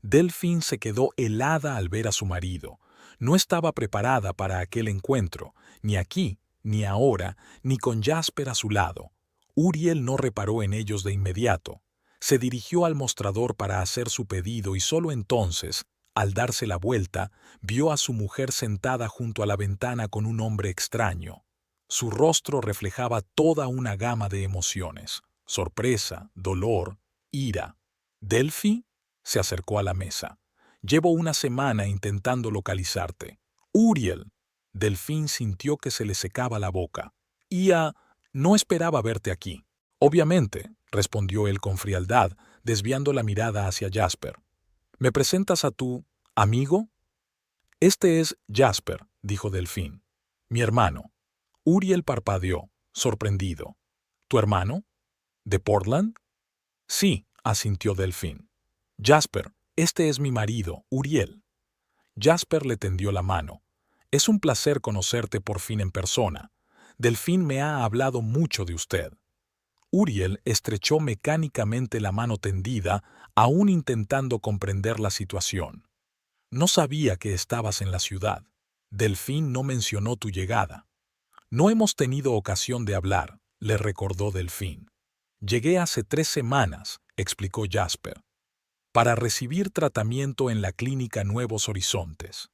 Delphine se quedó helada al ver a su marido. No estaba preparada para aquel encuentro, ni aquí, ni ahora, ni con Jasper a su lado. Uriel no reparó en ellos de inmediato. Se dirigió al mostrador para hacer su pedido y solo entonces, al darse la vuelta, vio a su mujer sentada junto a la ventana con un hombre extraño. Su rostro reflejaba toda una gama de emociones: sorpresa, dolor, ira. ¿Delphi? Se acercó a la mesa. Llevo una semana intentando localizarte. Uriel. Delfín sintió que se le secaba la boca. No esperaba verte aquí. Obviamente, respondió él con frialdad, desviando la mirada hacia Jasper. ¿Me presentas a tu amigo? Este es Jasper, dijo Delfín. Mi hermano. Uriel parpadeó, sorprendido. ¿Tu hermano? ¿De Portland? Sí, asintió Delfín. Jasper, este es mi marido, Uriel. Jasper le tendió la mano. Es un placer conocerte por fin en persona. Delfín me ha hablado mucho de usted. Uriel estrechó mecánicamente la mano tendida, aún intentando comprender la situación. No sabía que estabas en la ciudad. Delfín no mencionó tu llegada. No hemos tenido ocasión de hablar, le recordó Delfín. Llegué hace 3 semanas, explicó Jasper, para recibir tratamiento en la clínica Nuevos Horizontes.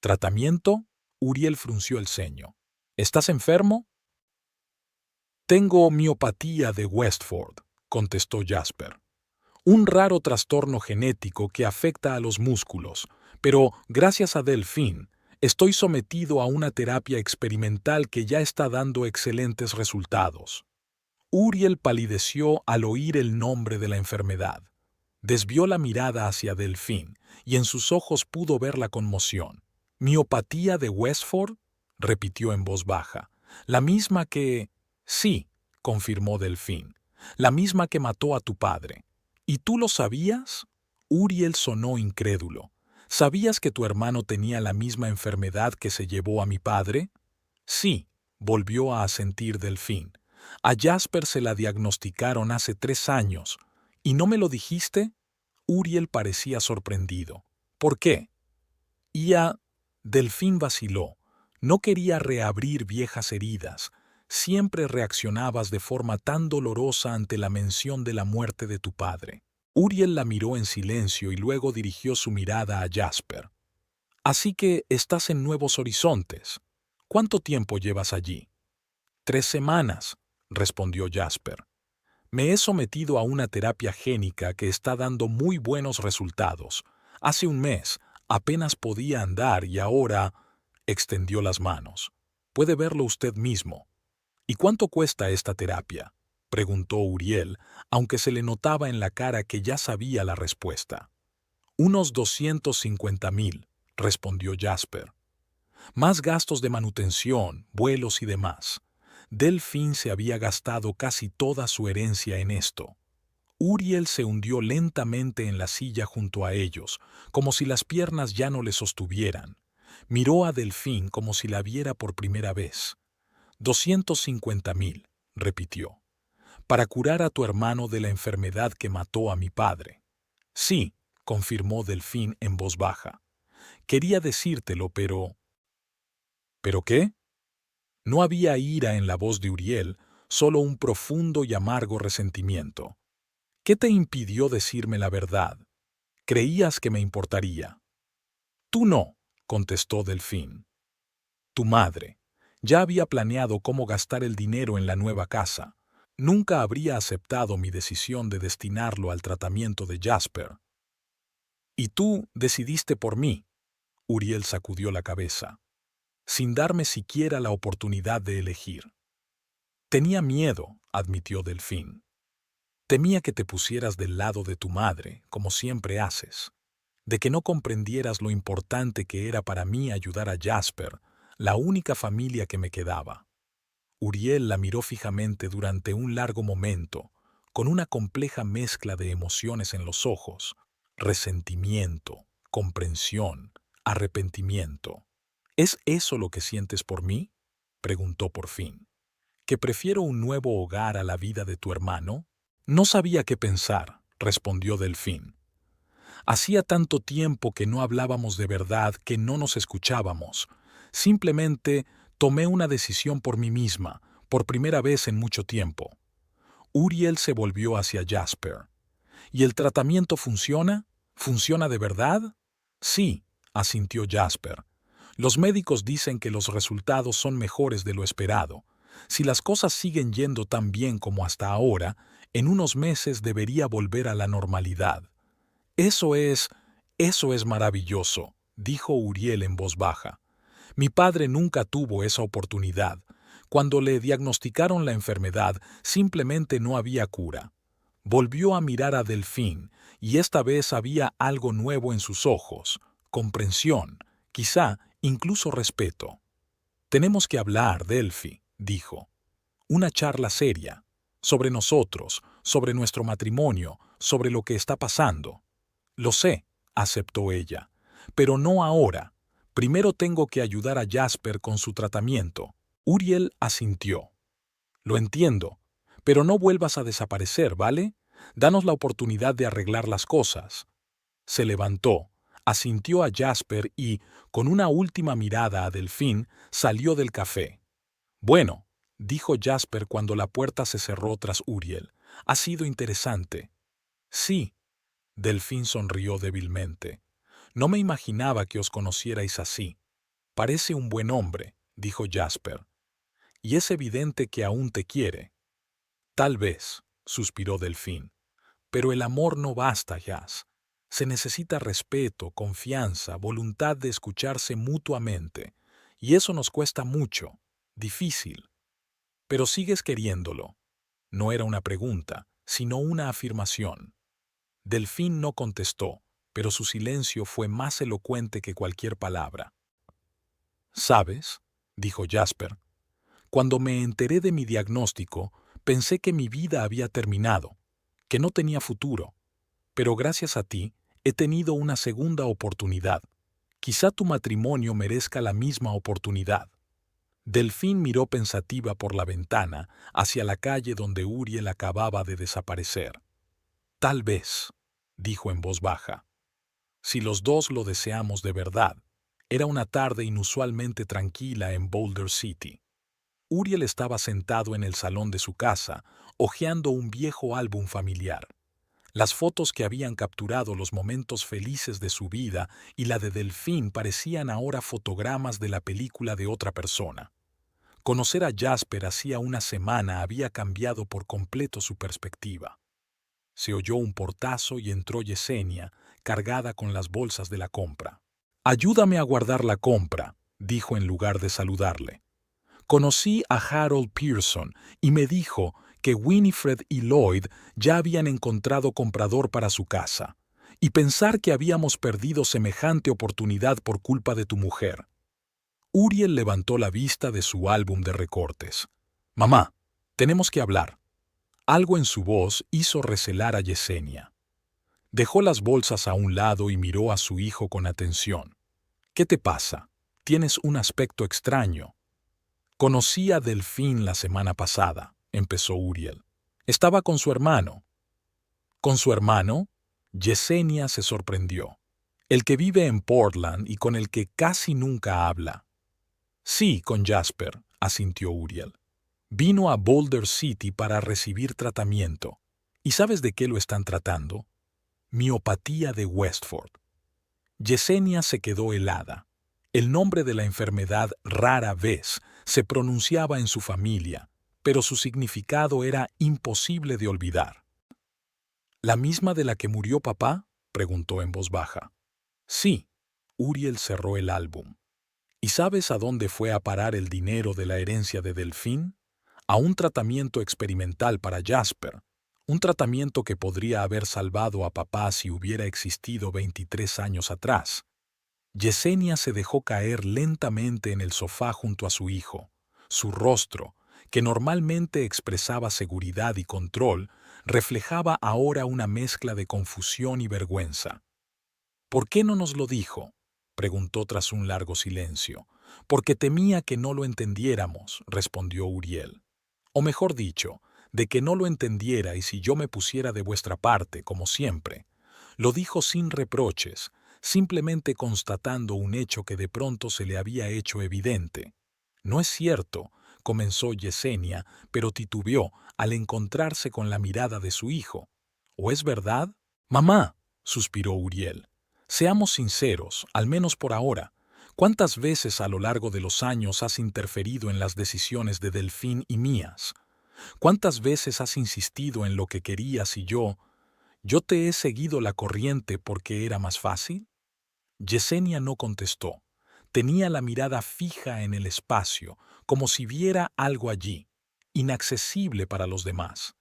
¿Tratamiento? Uriel frunció el ceño. ¿Estás enfermo? Tengo miopatía de Westford, contestó Jasper. Un raro trastorno genético que afecta a los músculos, pero gracias a Delfín, estoy sometido a una terapia experimental que ya está dando excelentes resultados. Uriel palideció al oír el nombre de la enfermedad. Desvió la mirada hacia Delfín y en sus ojos pudo ver la conmoción. ¿Miopatía de Westford? Repitió en voz baja. La misma que... Sí, confirmó Delfín. La misma que mató a tu padre. ¿Y tú lo sabías? Uriel sonó incrédulo. ¿Sabías que tu hermano tenía la misma enfermedad que se llevó a mi padre? Sí, volvió a asentir Delfín. A Jasper se la diagnosticaron hace 3 años. ¿Y no me lo dijiste? Uriel parecía sorprendido. ¿Por qué? Delfín vaciló. No quería reabrir viejas heridas. Siempre reaccionabas de forma tan dolorosa ante la mención de la muerte de tu padre. Uriel la miró en silencio y luego dirigió su mirada a Jasper. Así que estás en Nuevos Horizontes. ¿Cuánto tiempo llevas allí? 3 semanas, respondió Jasper. Me he sometido a una terapia génica que está dando muy buenos resultados. Hace un mes apenas podía andar y ahora extendió las manos. Puede verlo usted mismo. ¿Y cuánto cuesta esta terapia?, preguntó Uriel, aunque se le notaba en la cara que ya sabía la respuesta. Unos 250,000, respondió Jasper. Más gastos de manutención, vuelos y demás. Delfín se había gastado casi toda su herencia en esto. Uriel se hundió lentamente en la silla junto a ellos, como si las piernas ya no le sostuvieran. Miró a Delfín como si la viera por primera vez. 250,000, repitió. Para curar a tu hermano de la enfermedad que mató a mi padre. Sí, confirmó Delfín en voz baja. Quería decírtelo, pero... ¿Pero qué? No había ira en la voz de Uriel, solo un profundo y amargo resentimiento. ¿Qué te impidió decirme la verdad? ¿Creías que me importaría? Tú no, contestó Delfín. Tu madre. Ya había planeado cómo gastar el dinero en la nueva casa. Nunca habría aceptado mi decisión de destinarlo al tratamiento de Jasper. Y tú decidiste por mí. Uriel sacudió la cabeza, sin darme siquiera la oportunidad de elegir. Tenía miedo, admitió Delfín. Temía que te pusieras del lado de tu madre, como siempre haces, de que no comprendieras lo importante que era para mí ayudar a Jasper, la única familia que me quedaba. Uriel la miró fijamente durante un largo momento, con una compleja mezcla de emociones en los ojos: resentimiento, comprensión, arrepentimiento. ¿Es eso lo que sientes por mí?, preguntó por fin. ¿Que prefiero un nuevo hogar a la vida de tu hermano? No sabía qué pensar, respondió Delfín. Hacía tanto tiempo que no hablábamos de verdad que no nos escuchábamos. Simplemente tomé una decisión por mí misma, por primera vez en mucho tiempo. Uriel se volvió hacia Jasper. ¿Y el tratamiento funciona? ¿Funciona de verdad? Sí, asintió Jasper. Los médicos dicen que los resultados son mejores de lo esperado. Si las cosas siguen yendo tan bien como hasta ahora, en unos meses debería volver a la normalidad. Eso es maravilloso, dijo Uriel en voz baja. Mi padre nunca tuvo esa oportunidad. Cuando le diagnosticaron la enfermedad, simplemente no había cura. Volvió a mirar a Delfín, y esta vez había algo nuevo en sus ojos: comprensión, quizá incluso respeto. Tenemos que hablar, Delphi, dijo. Una charla seria, sobre nosotros, sobre nuestro matrimonio, sobre lo que está pasando. Lo sé, aceptó ella, pero no ahora. Primero tengo que ayudar a Jasper con su tratamiento. Uriel asintió. Lo entiendo, pero no vuelvas a desaparecer, ¿vale? Danos la oportunidad de arreglar las cosas. Se levantó, asintió a Jasper y, con una última mirada a Delfín, salió del café. Bueno, dijo Jasper cuando la puerta se cerró tras Uriel, ha sido interesante. Sí. Delfín sonrió débilmente. No me imaginaba que os conocierais así. Parece un buen hombre, dijo Jasper. Y es evidente que aún te quiere. Tal vez, suspiró Delfín. Pero el amor no basta, Jas. Se necesita respeto, confianza, voluntad de escucharse mutuamente. Y eso nos cuesta mucho. Difícil. Pero sigues queriéndolo. No era una pregunta, sino una afirmación. Delfín no contestó, pero su silencio fue más elocuente que cualquier palabra. ¿Sabes?, dijo Jasper. Cuando me enteré de mi diagnóstico, pensé que mi vida había terminado, que no tenía futuro. Pero gracias a ti, he tenido una segunda oportunidad. Quizá tu matrimonio merezca la misma oportunidad. Delfín miró pensativa por la ventana hacia la calle donde Uriel acababa de desaparecer. Tal vez, dijo en voz baja. Si los dos lo deseamos de verdad. Era una tarde inusualmente tranquila en Boulder City. Uriel estaba sentado en el salón de su casa, hojeando un viejo álbum familiar. Las fotos que habían capturado los momentos felices de su vida y la de Delfín parecían ahora fotogramas de la película de otra persona. Conocer a Jasper hacía una semana había cambiado por completo su perspectiva. Se oyó un portazo y entró Yesenia, cargada con las bolsas de la compra. «Ayúdame a guardar la compra», dijo en lugar de saludarle. Conocí a Harold Pearson y me dijo que Winifred y Lloyd ya habían encontrado comprador para su casa. Y pensar que habíamos perdido semejante oportunidad por culpa de tu mujer. Uriel levantó la vista de su álbum de recortes. «Mamá, tenemos que hablar». Algo en su voz hizo recelar a Yesenia. Dejó las bolsas a un lado y miró a su hijo con atención. «¿Qué te pasa? Tienes un aspecto extraño». «Conocí a Delfín la semana pasada», empezó Uriel. «Estaba con su hermano». «¿Con su hermano?», Yesenia se sorprendió. «El que vive en Portland y con el que casi nunca habla». «Sí, con Jasper», asintió Uriel. «Vino a Boulder City para recibir tratamiento. ¿Y sabes de qué lo están tratando? Miopatía de Westford». Yesenia se quedó helada. El nombre de la enfermedad rara vez se pronunciaba en su familia, pero su significado era imposible de olvidar. «¿La misma de la que murió papá?», preguntó en voz baja. «Sí», Uriel cerró el álbum. «¿Y sabes a dónde fue a parar el dinero de la herencia de Delfín? a un tratamiento experimental para Jasper, un tratamiento que podría haber salvado a papá si hubiera existido 23 años atrás. Yesenia se dejó caer lentamente en el sofá junto a su hijo. Su rostro, que normalmente expresaba seguridad y control, reflejaba ahora una mezcla de confusión y vergüenza. ¿Por qué no nos lo dijo?, preguntó tras un largo silencio. Porque temía que no lo entendiéramos, respondió Uriel. O mejor dicho, de que no lo entendiera y si yo me pusiera de vuestra parte, como siempre. Lo dijo sin reproches, simplemente constatando un hecho que de pronto se le había hecho evidente. No es cierto, comenzó Yesenia, pero titubeó al encontrarse con la mirada de su hijo. ¿O es verdad? Mamá, suspiró Uriel. Seamos sinceros, al menos por ahora. ¿Cuántas veces a lo largo de los años has interferido en las decisiones de Delfín y mías? ¿Cuántas veces has insistido en lo que querías y yo te he seguido la corriente porque era más fácil? Yesenia no contestó. Tenía la mirada fija en el espacio, como si viera algo allí, inaccesible para los demás.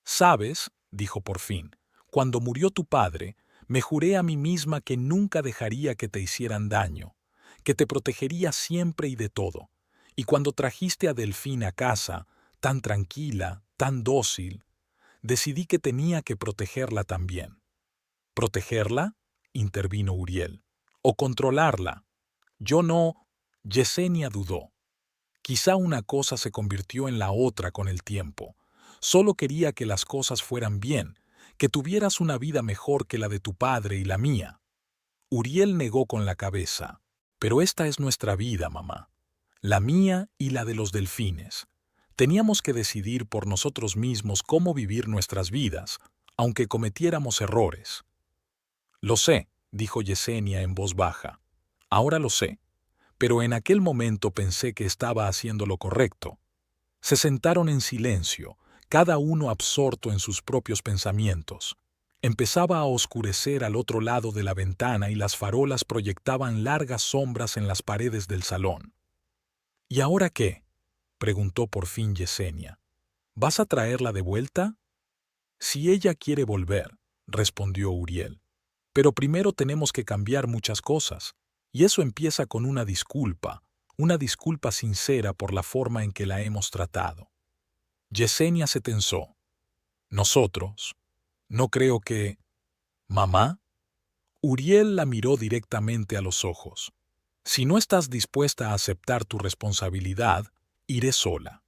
«Sabes», dijo por fin, «cuando murió tu padre, me juré a mí misma que nunca dejaría que te hicieran daño, que te protegería siempre y de todo. Y cuando trajiste a Delfín a casa, tan tranquila, tan dócil, decidí que tenía que protegerla también». «¿Protegerla?», intervino Uriel. «¿O controlarla?». «Yo no». Yesenia dudó. Quizá una cosa se convirtió en la otra con el tiempo. Solo quería que las cosas fueran bien, que tuvieras una vida mejor que la de tu padre y la mía. Uriel negó con la cabeza. «Pero esta es nuestra vida, mamá. La mía y la de los delfines. Teníamos que decidir por nosotros mismos cómo vivir nuestras vidas, aunque cometiéramos errores». «Lo sé», dijo Yesenia en voz baja. «Ahora lo sé. Pero en aquel momento pensé que estaba haciendo lo correcto». Se sentaron en silencio, cada uno absorto en sus propios pensamientos. Empezaba a oscurecer al otro lado de la ventana y las farolas proyectaban largas sombras en las paredes del salón. «¿Y ahora qué?», preguntó por fin Yesenia. «¿Vas a traerla de vuelta?». «Si ella quiere volver», respondió Uriel. «Pero primero tenemos que cambiar muchas cosas, y eso empieza con una disculpa sincera por la forma en que la hemos tratado». Yesenia se tensó. «¿Nosotros? No creo que...». «¿Mamá?». Uriel la miró directamente a los ojos. «Si no estás dispuesta a aceptar tu responsabilidad, iré sola.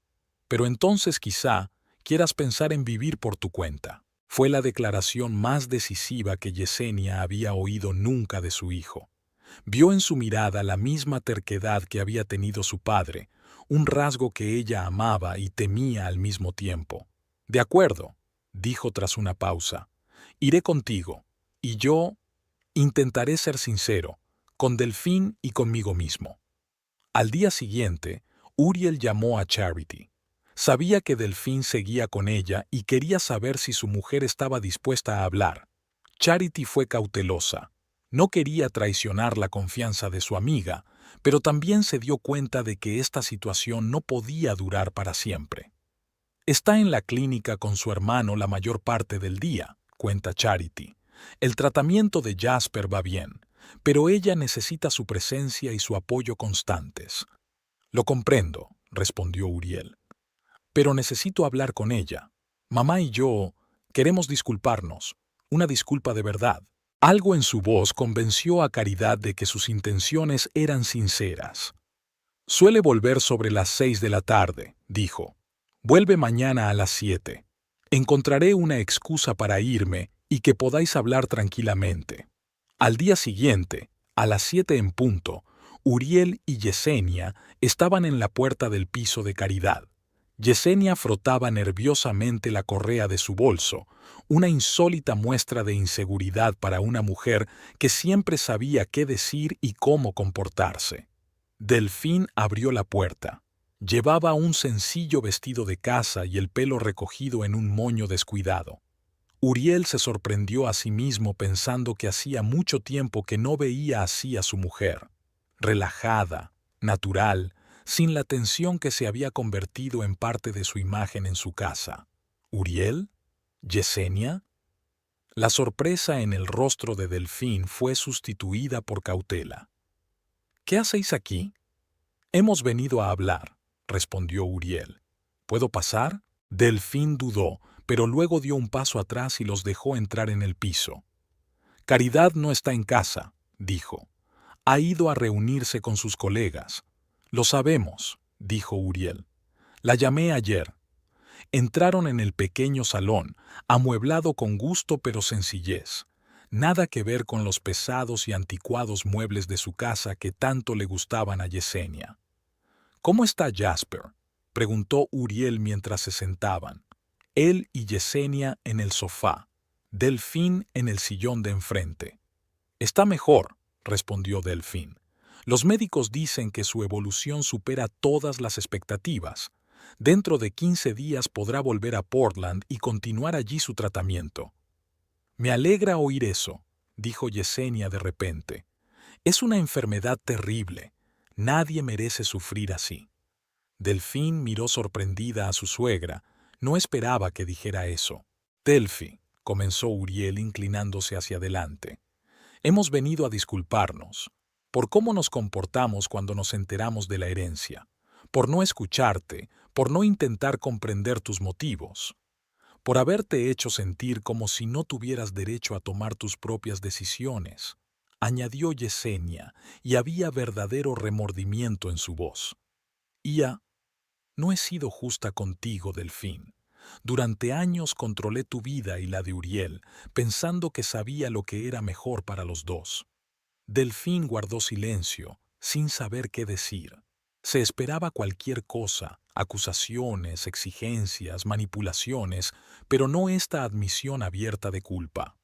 Pero entonces quizá quieras pensar en vivir por tu cuenta». Fue la declaración más decisiva que Yesenia había oído nunca de su hijo. Vio en su mirada la misma terquedad que había tenido su padre, un rasgo que ella amaba y temía al mismo tiempo. «De acuerdo», dijo tras una pausa. «Iré contigo, y yo intentaré ser sincero, con Delfín y conmigo mismo». Al día siguiente, Uriel llamó a Charity. Sabía que Delfín seguía con ella y quería saber si su mujer estaba dispuesta a hablar. Charity fue cautelosa. No quería traicionar la confianza de su amiga, pero también se dio cuenta de que esta situación no podía durar para siempre. «Está en la clínica con su hermano la mayor parte del día», cuenta Charity. «El tratamiento de Jasper va bien, pero ella necesita su presencia y su apoyo constantes». «Lo comprendo», respondió Uriel. «Pero necesito hablar con ella. Mamá y yo queremos disculparnos, una disculpa de verdad». Algo en su voz convenció a Caridad de que sus intenciones eran sinceras. «Suele volver sobre las 6 de la tarde», dijo. «Vuelve mañana a las 7. Encontraré una excusa para irme y que podáis hablar tranquilamente». Al día siguiente, a las 7 en punto, Uriel y Yesenia estaban en la puerta del piso de Caridad. Yesenia frotaba nerviosamente la correa de su bolso, una insólita muestra de inseguridad para una mujer que siempre sabía qué decir y cómo comportarse. Delfín abrió la puerta. Llevaba un sencillo vestido de casa y el pelo recogido en un moño descuidado. Uriel se sorprendió a sí mismo pensando que hacía mucho tiempo que no veía así a su mujer. Relajada, natural, sin la tensión que se había convertido en parte de su imagen en su casa. ¿Uriel? ¿Yesenia? La sorpresa en el rostro de Delfín fue sustituida por cautela. ¿Qué hacéis aquí? Hemos venido a hablar, respondió Uriel. ¿Puedo pasar? Delfín dudó, pero luego dio un paso atrás y los dejó entrar en el piso. Caridad no está en casa, dijo. Ha ido a reunirse con sus colegas. Lo sabemos, dijo Uriel. La llamé ayer. Entraron en el pequeño salón, amueblado con gusto pero sencillez. Nada que ver con los pesados y anticuados muebles de su casa que tanto le gustaban a Yesenia. ¿Cómo está Jasper?, preguntó Uriel mientras se sentaban. Él y Yesenia en el sofá, Delfín en el sillón de enfrente. Está mejor, respondió Delfín. Los médicos dicen que su evolución supera todas las expectativas. Dentro de 15 días podrá volver a Portland y continuar allí su tratamiento. Me alegra oír eso, dijo Yesenia de repente. Es una enfermedad terrible. Nadie merece sufrir así. Delfín miró sorprendida a su suegra. No esperaba que dijera eso. Delfi, comenzó Uriel inclinándose hacia adelante. Hemos venido a disculparnos por cómo nos comportamos cuando nos enteramos de la herencia, por no escucharte, por no intentar comprender tus motivos, por haberte hecho sentir como si no tuvieras derecho a tomar tus propias decisiones, añadió Yesenia, y había verdadero remordimiento en su voz. Ya, no he sido justa contigo, Delfín. Durante años controlé tu vida y la de Uriel, pensando que sabía lo que era mejor para los dos. Delfín guardó silencio, sin saber qué decir. Se esperaba cualquier cosa, acusaciones, exigencias, manipulaciones, pero no esta admisión abierta de culpa.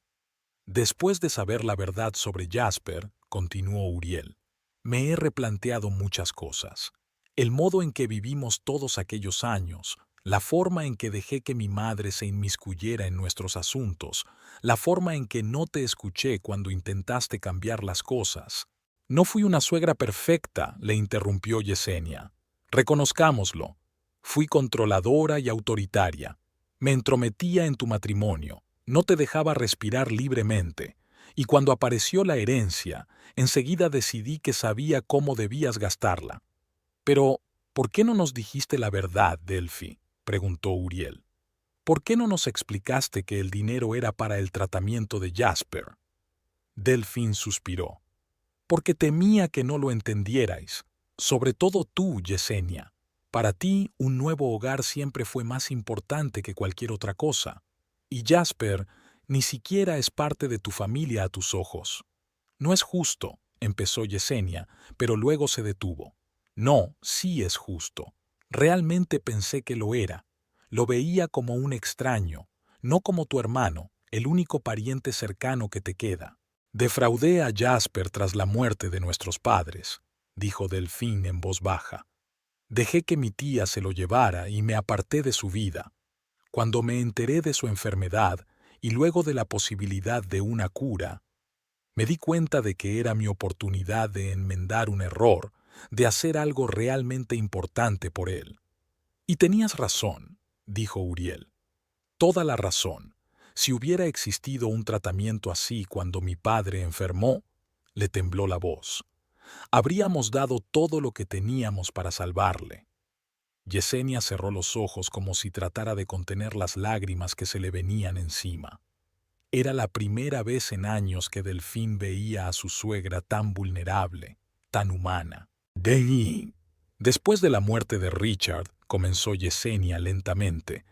Después de saber la verdad sobre Jasper, continuó Uriel, me he replanteado muchas cosas. El modo en que vivimos todos aquellos años, la forma en que dejé que mi madre se inmiscuyera en nuestros asuntos, la forma en que no te escuché cuando intentaste cambiar las cosas. No fui una suegra perfecta, le interrumpió Yesenia. Reconozcámoslo. Fui controladora y autoritaria. Me entrometía en tu matrimonio, no te dejaba respirar libremente, y cuando apareció la herencia, enseguida decidí que sabía cómo debías gastarla. Pero, ¿por qué no nos dijiste la verdad, Delfi?, preguntó Uriel. ¿Por qué no nos explicaste que el dinero era para el tratamiento de Jasper? Delfín suspiró. Porque temía que no lo entendierais, sobre todo tú, Yesenia. Para ti, un nuevo hogar siempre fue más importante que cualquier otra cosa. Y Jasper ni siquiera es parte de tu familia a tus ojos. No es justo, empezó Yesenia, pero luego se detuvo. No, sí es justo. Realmente pensé que lo era. Lo veía como un extraño, no como tu hermano, el único pariente cercano que te queda. Defraudé a Jasper tras la muerte de nuestros padres, dijo Delfín en voz baja. Dejé que mi tía se lo llevara y me aparté de su vida. Cuando me enteré de su enfermedad y luego de la posibilidad de una cura, me di cuenta de que era mi oportunidad de enmendar un error, de hacer algo realmente importante por él. Y tenías razón, dijo Uriel. Toda la razón. Si hubiera existido un tratamiento así cuando mi padre enfermó, le tembló la voz. Habríamos dado todo lo que teníamos para salvarle. Yesenia cerró los ojos como si tratara de contener las lágrimas que se le venían encima. Era la primera vez en años que Delfín veía a su suegra tan vulnerable, tan humana. Después de la muerte de Richard, comenzó Yesenia lentamente,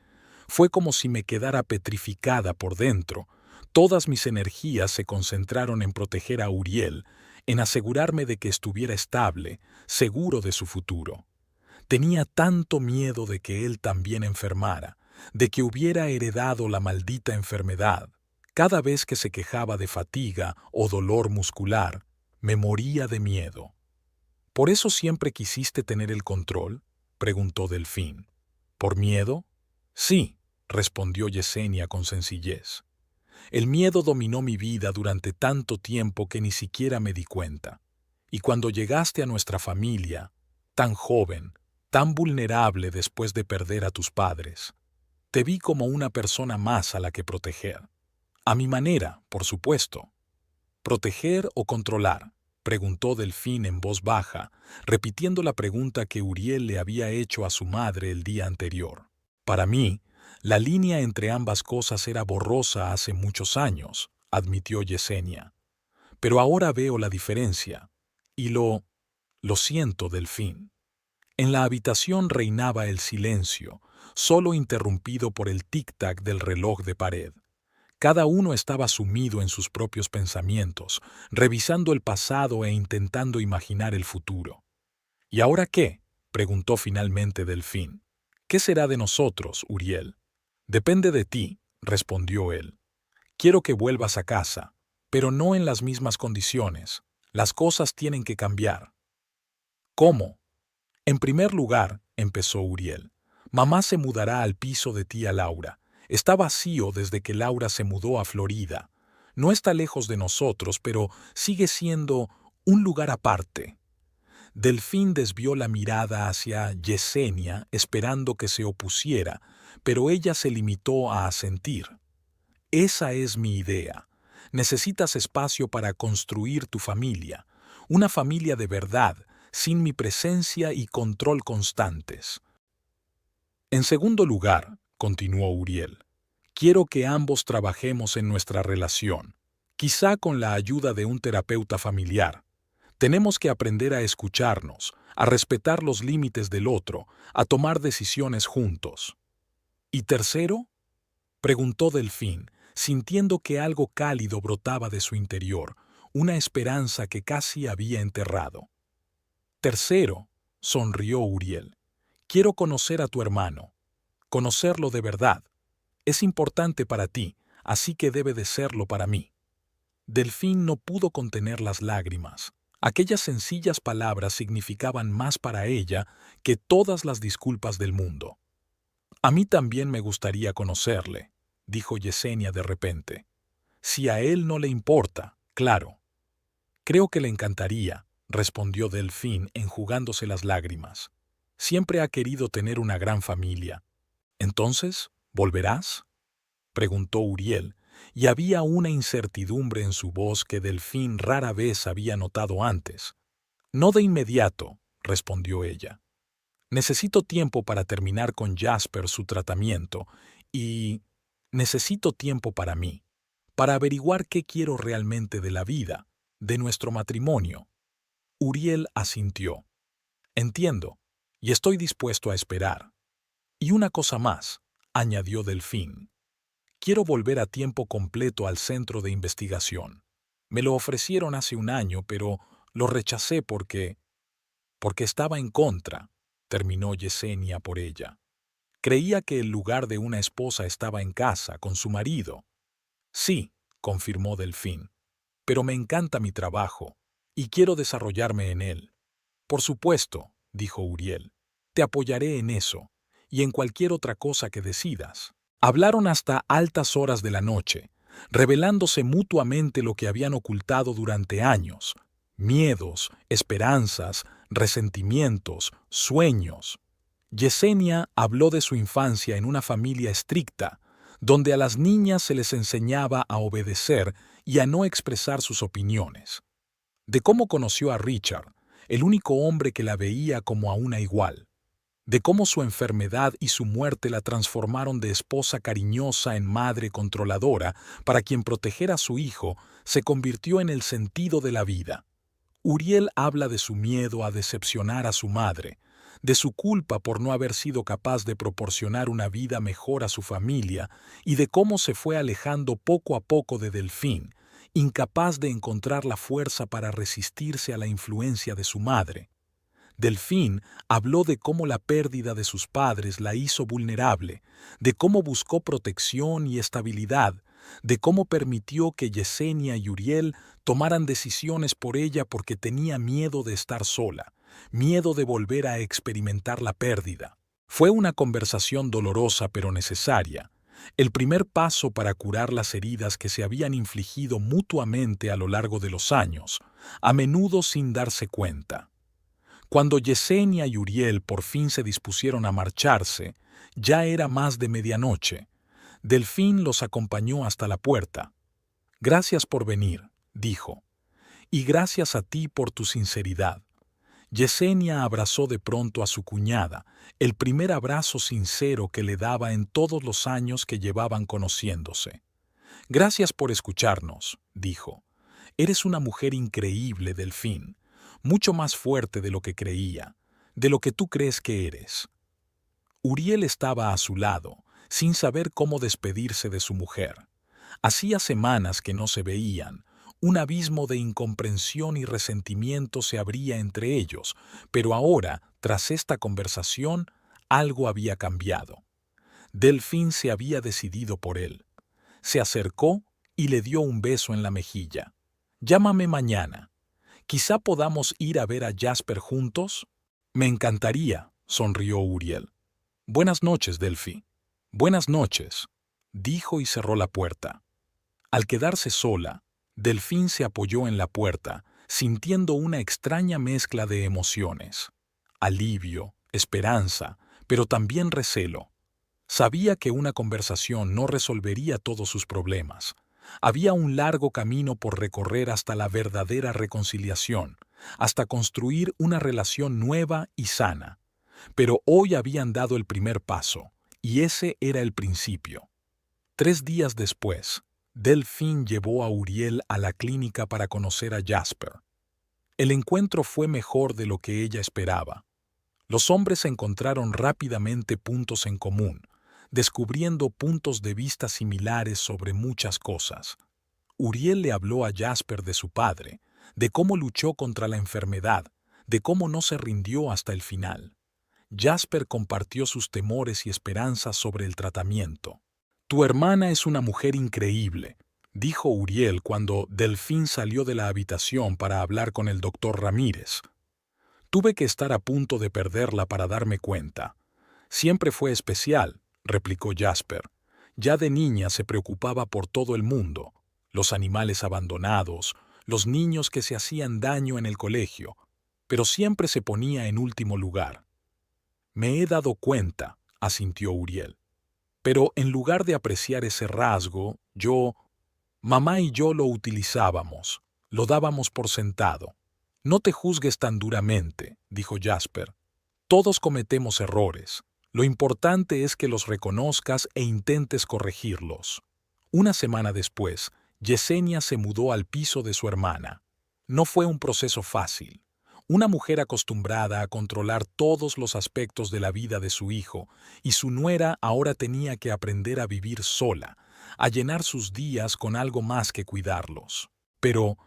fue como si me quedara petrificada por dentro. Todas mis energías se concentraron en proteger a Uriel, en asegurarme de que estuviera estable, seguro de su futuro. Tenía tanto miedo de que él también enfermara, de que hubiera heredado la maldita enfermedad. Cada vez que se quejaba de fatiga o dolor muscular, me moría de miedo. ¿Por eso siempre quisiste tener el control?, preguntó Delfín. ¿Por miedo? Sí, respondió Yesenia con sencillez. El miedo dominó mi vida durante tanto tiempo que ni siquiera me di cuenta. Y cuando llegaste a nuestra familia, tan joven, tan vulnerable después de perder a tus padres. Te vi como una persona más a la que proteger. A mi manera, por supuesto. ¿Proteger o controlar?, preguntó Delfín en voz baja, repitiendo la pregunta que Uriel le había hecho a su madre el día anterior. Para mí, la línea entre ambas cosas era borrosa hace muchos años, admitió Yesenia. Pero ahora veo la diferencia. Y lo siento, Delfín. En la habitación reinaba el silencio, solo interrumpido por el tic-tac del reloj de pared. Cada uno estaba sumido en sus propios pensamientos, revisando el pasado e intentando imaginar el futuro. ¿Y ahora qué?, preguntó finalmente Delfín. ¿Qué será de nosotros, Uriel? Depende de ti, respondió él. Quiero que vuelvas a casa, pero no en las mismas condiciones. Las cosas tienen que cambiar. ¿Cómo? En primer lugar, empezó Uriel, mamá se mudará al piso de tía Laura. Está vacío desde que Laura se mudó a Florida. No está lejos de nosotros, pero sigue siendo un lugar aparte. Delfín desvió la mirada hacia Yesenia, esperando que se opusiera, pero ella se limitó a asentir. Esa es mi idea. Necesitas espacio para construir tu familia, una familia de verdad, sin mi presencia y control constantes. En segundo lugar, continuó Uriel, quiero que ambos trabajemos en nuestra relación, quizá con la ayuda de un terapeuta familiar. Tenemos que aprender a escucharnos, a respetar los límites del otro, a tomar decisiones juntos. ¿Y tercero?, preguntó Delfín, sintiendo que algo cálido brotaba de su interior, una esperanza que casi había enterrado. Tercero, sonrió Uriel, quiero conocer a tu hermano, conocerlo de verdad. Es importante para ti, así que debe de serlo para mí. Delfín no pudo contener las lágrimas. Aquellas sencillas palabras significaban más para ella que todas las disculpas del mundo. A mí también me gustaría conocerle, dijo Yesenia de repente. Si a él no le importa, claro. Creo que le encantaría, respondió Delfín enjugándose las lágrimas. Siempre ha querido tener una gran familia. ¿Entonces, volverás?, preguntó Uriel, y había una incertidumbre en su voz que Delfín rara vez había notado antes. No de inmediato, respondió ella. Necesito tiempo para terminar con Jasper su tratamiento y necesito tiempo para mí, para averiguar qué quiero realmente de la vida, de nuestro matrimonio. Uriel asintió. Entiendo, y estoy dispuesto a esperar. Y una cosa más, añadió Delfín. Quiero volver a tiempo completo al centro de investigación. Me lo ofrecieron hace un año, pero lo rechacé porque estaba en contra, terminó Yesenia por ella. Creía que el lugar de una esposa estaba en casa, con su marido. Sí, confirmó Delfín, pero me encanta mi trabajo y quiero desarrollarme en él. Por supuesto, dijo Uriel, te apoyaré en eso y en cualquier otra cosa que decidas. Hablaron hasta altas horas de la noche, revelándose mutuamente lo que habían ocultado durante años: miedos, esperanzas, resentimientos, sueños. Yesenia habló de su infancia en una familia estricta, donde a las niñas se les enseñaba a obedecer y a no expresar sus opiniones. De cómo conoció a Richard, el único hombre que la veía como a una igual. De cómo su enfermedad y su muerte la transformaron de esposa cariñosa en madre controladora, para quien proteger a su hijo se convirtió en el sentido de la vida. Uriel habla de su miedo a decepcionar a su madre, de su culpa por no haber sido capaz de proporcionar una vida mejor a su familia y de cómo se fue alejando poco a poco de Delfín, incapaz de encontrar la fuerza para resistirse a la influencia de su madre. Delfín habló de cómo la pérdida de sus padres la hizo vulnerable, de cómo buscó protección y estabilidad, de cómo permitió que Yesenia y Uriel tomaran decisiones por ella porque tenía miedo de estar sola, miedo de volver a experimentar la pérdida. Fue una conversación dolorosa pero necesaria, el primer paso para curar las heridas que se habían infligido mutuamente a lo largo de los años, a menudo sin darse cuenta. Cuando Yesenia y Uriel por fin se dispusieron a marcharse, ya era más de medianoche. Delfín los acompañó hasta la puerta. «Gracias por venir», dijo, «y gracias a ti por tu sinceridad». Yesenia abrazó de pronto a su cuñada, el primer abrazo sincero que le daba en todos los años que llevaban conociéndose. «Gracias por escucharnos», dijo. «Eres una mujer increíble, Delfín, mucho más fuerte de lo que creía, de lo que tú crees que eres». Uriel estaba a su lado, sin saber cómo despedirse de su mujer. Hacía semanas que no se veían. Un abismo de incomprensión y resentimiento se abría entre ellos, pero ahora, tras esta conversación, algo había cambiado. Delfín se había decidido por él. Se acercó y le dio un beso en la mejilla. «Llámame mañana. Quizá podamos ir a ver a Jasper juntos». «Me encantaría», sonrió Uriel. «Buenas noches, Delphi». «Buenas noches», dijo y cerró la puerta. Al quedarse sola, Delfín se apoyó en la puerta, sintiendo una extraña mezcla de emociones. Alivio, esperanza, pero también recelo. Sabía que una conversación no resolvería todos sus problemas. Había un largo camino por recorrer hasta la verdadera reconciliación, hasta construir una relación nueva y sana. Pero hoy habían dado el primer paso, y ese era el principio. 3 días después, Delfín llevó a Uriel a la clínica para conocer a Jasper. El encuentro fue mejor de lo que ella esperaba. Los hombres encontraron rápidamente puntos en común, descubriendo puntos de vista similares sobre muchas cosas. Uriel le habló a Jasper de su padre, de cómo luchó contra la enfermedad, de cómo no se rindió hasta el final. Jasper compartió sus temores y esperanzas sobre el tratamiento. «Tu hermana es una mujer increíble», dijo Uriel cuando Delfín salió de la habitación para hablar con el doctor Ramírez. «Tuve que estar a punto de perderla para darme cuenta». «Siempre fue especial», replicó Jasper. «Ya de niña se preocupaba por todo el mundo, los animales abandonados, los niños que se hacían daño en el colegio, pero siempre se ponía en último lugar». «Me he dado cuenta», asintió Uriel. «Pero en lugar de apreciar ese rasgo, mamá y yo lo utilizábamos, lo dábamos por sentado». «No te juzgues tan duramente», dijo Jasper. «Todos cometemos errores. Lo importante es que los reconozcas e intentes corregirlos». Una semana después, Yesenia se mudó al piso de su hermana. No fue un proceso fácil. Una mujer acostumbrada a controlar todos los aspectos de la vida de su hijo, y su nuera ahora tenía que aprender a vivir sola, a llenar sus días con algo más que cuidarlos. Pero,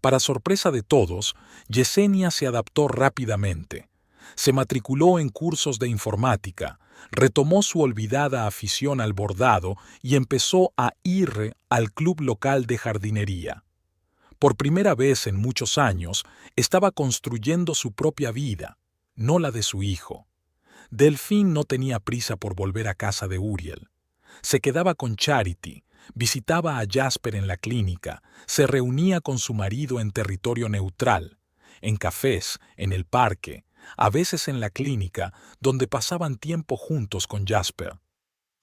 para sorpresa de todos, Yesenia se adaptó rápidamente. Se matriculó en cursos de informática, retomó su olvidada afición al bordado y empezó a ir al club local de jardinería. Por primera vez en muchos años, estaba construyendo su propia vida, no la de su hijo. Delfín no tenía prisa por volver a casa de Uriel. Se quedaba con Charity, visitaba a Jasper en la clínica, se reunía con su marido en territorio neutral, en cafés, en el parque, a veces en la clínica, donde pasaban tiempo juntos con Jasper.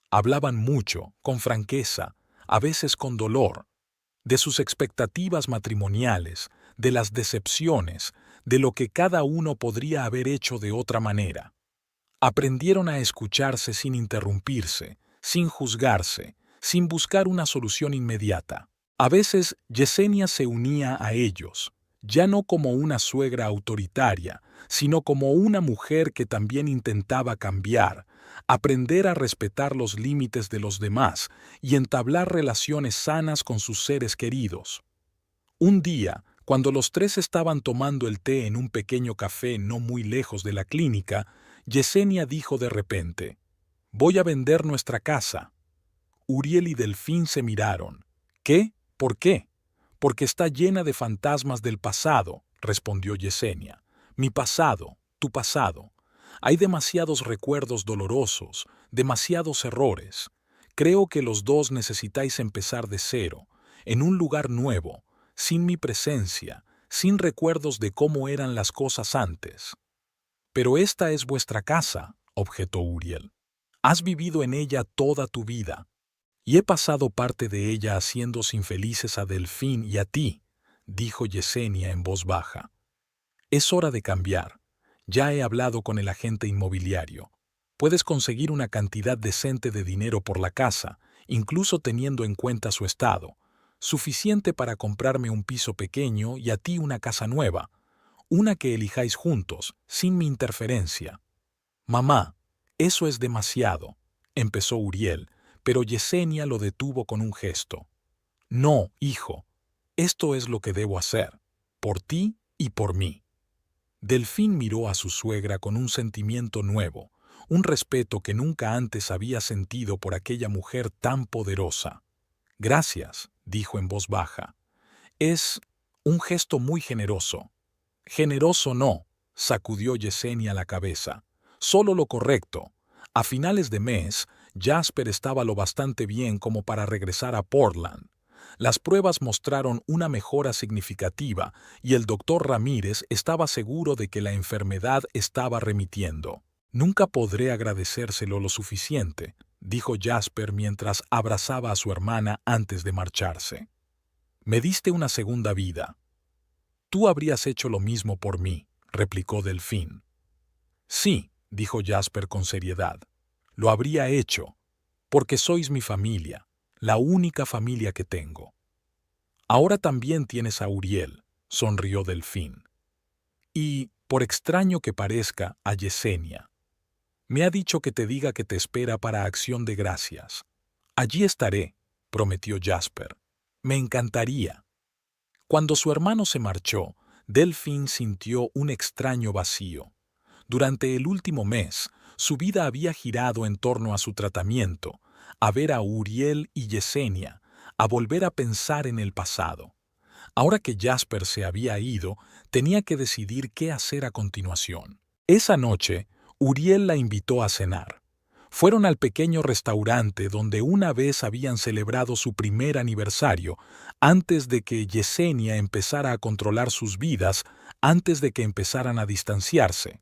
Hablaban mucho, con franqueza, a veces con dolor, de sus expectativas matrimoniales, de las decepciones, de lo que cada uno podría haber hecho de otra manera. Aprendieron a escucharse sin interrumpirse, sin juzgarse, sin buscar una solución inmediata. A veces Yesenia se unía a ellos, ya no como una suegra autoritaria, sino como una mujer que también intentaba cambiar, aprender a respetar los límites de los demás y entablar relaciones sanas con sus seres queridos. Un día, cuando los tres estaban tomando el té en un pequeño café no muy lejos de la clínica, Yesenia dijo de repente: «Voy a vender nuestra casa». Uriel y Delfín se miraron. «¿Qué? ¿Por qué?» «Porque está llena de fantasmas del pasado», respondió Yesenia. «Mi pasado, tu pasado. Hay demasiados recuerdos dolorosos, demasiados errores. Creo que los dos necesitáis empezar de cero, en un lugar nuevo, sin mi presencia, sin recuerdos de cómo eran las cosas antes». Pero esta es vuestra casa, objetó Uriel. Has vivido en ella toda tu vida, y he pasado parte de ella haciéndos infelices a Delfín y a ti, dijo Yesenia en voz baja. Es hora de cambiar. Ya he hablado con el agente inmobiliario. Puedes conseguir una cantidad decente de dinero por la casa, incluso teniendo en cuenta su estado, suficiente para comprarme un piso pequeño y a ti una casa nueva, una que elijáis juntos, sin mi interferencia. Mamá, eso es demasiado, empezó Uriel, pero Yesenia lo detuvo con un gesto. No, hijo, esto es lo que debo hacer, por ti y por mí. Delfín miró a su suegra con un sentimiento nuevo, un respeto que nunca antes había sentido por aquella mujer tan poderosa. Gracias, dijo en voz baja. Es un gesto muy generoso. Generoso no, sacudió Yesenia la cabeza. Solo lo correcto. A finales de mes, Jasper estaba lo bastante bien como para regresar a Portland. Las pruebas mostraron una mejora significativa y el doctor Ramírez estaba seguro de que la enfermedad estaba remitiendo. Nunca podré agradecérselo lo suficiente, dijo Jasper mientras abrazaba a su hermana antes de marcharse. Me diste una segunda vida. Tú habrías hecho lo mismo por mí, replicó Delfín. Sí, dijo Jasper con seriedad. Lo habría hecho, porque sois mi familia, la única familia que tengo. Ahora también tienes a Uriel, sonrió Delfín. Y, por extraño que parezca, a Yesenia. Me ha dicho que te diga que te espera para acción de gracias. Allí estaré, prometió Jasper. Me encantaría. Cuando su hermano se marchó, Delfín sintió un extraño vacío. Durante el último mes, su vida había girado en torno a su tratamiento, a ver a Uriel y Yesenia, a volver a pensar en el pasado. Ahora que Jasper se había ido, tenía que decidir qué hacer a continuación. Esa noche, Uriel la invitó a cenar. Fueron al pequeño restaurante donde una vez habían celebrado su primer aniversario, antes de que Yesenia empezara a controlar sus vidas, antes de que empezaran a distanciarse.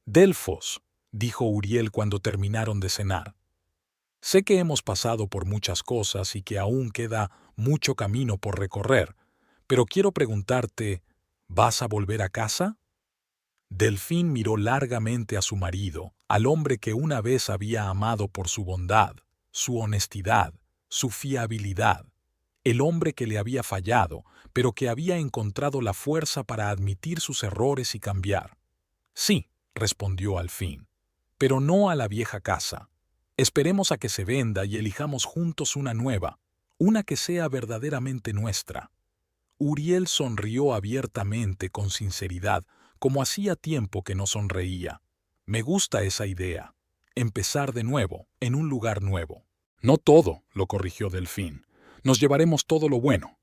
Delfos, dijo Uriel cuando terminaron de cenar. Sé que hemos pasado por muchas cosas y que aún queda mucho camino por recorrer, pero quiero preguntarte, ¿vas a volver a casa? Delfín miró largamente a su marido, al hombre que una vez había amado por su bondad, su honestidad, su fiabilidad, el hombre que le había fallado, pero que había encontrado la fuerza para admitir sus errores y cambiar. Sí, respondió al fin, pero no a la vieja casa. Esperemos a que se venda y elijamos juntos una nueva, una que sea verdaderamente nuestra. Uriel sonrió abiertamente con sinceridad, como hacía tiempo que no sonreía. Me gusta esa idea. Empezar de nuevo, en un lugar nuevo. No todo, lo corrigió Delfín. Nos llevaremos todo lo bueno.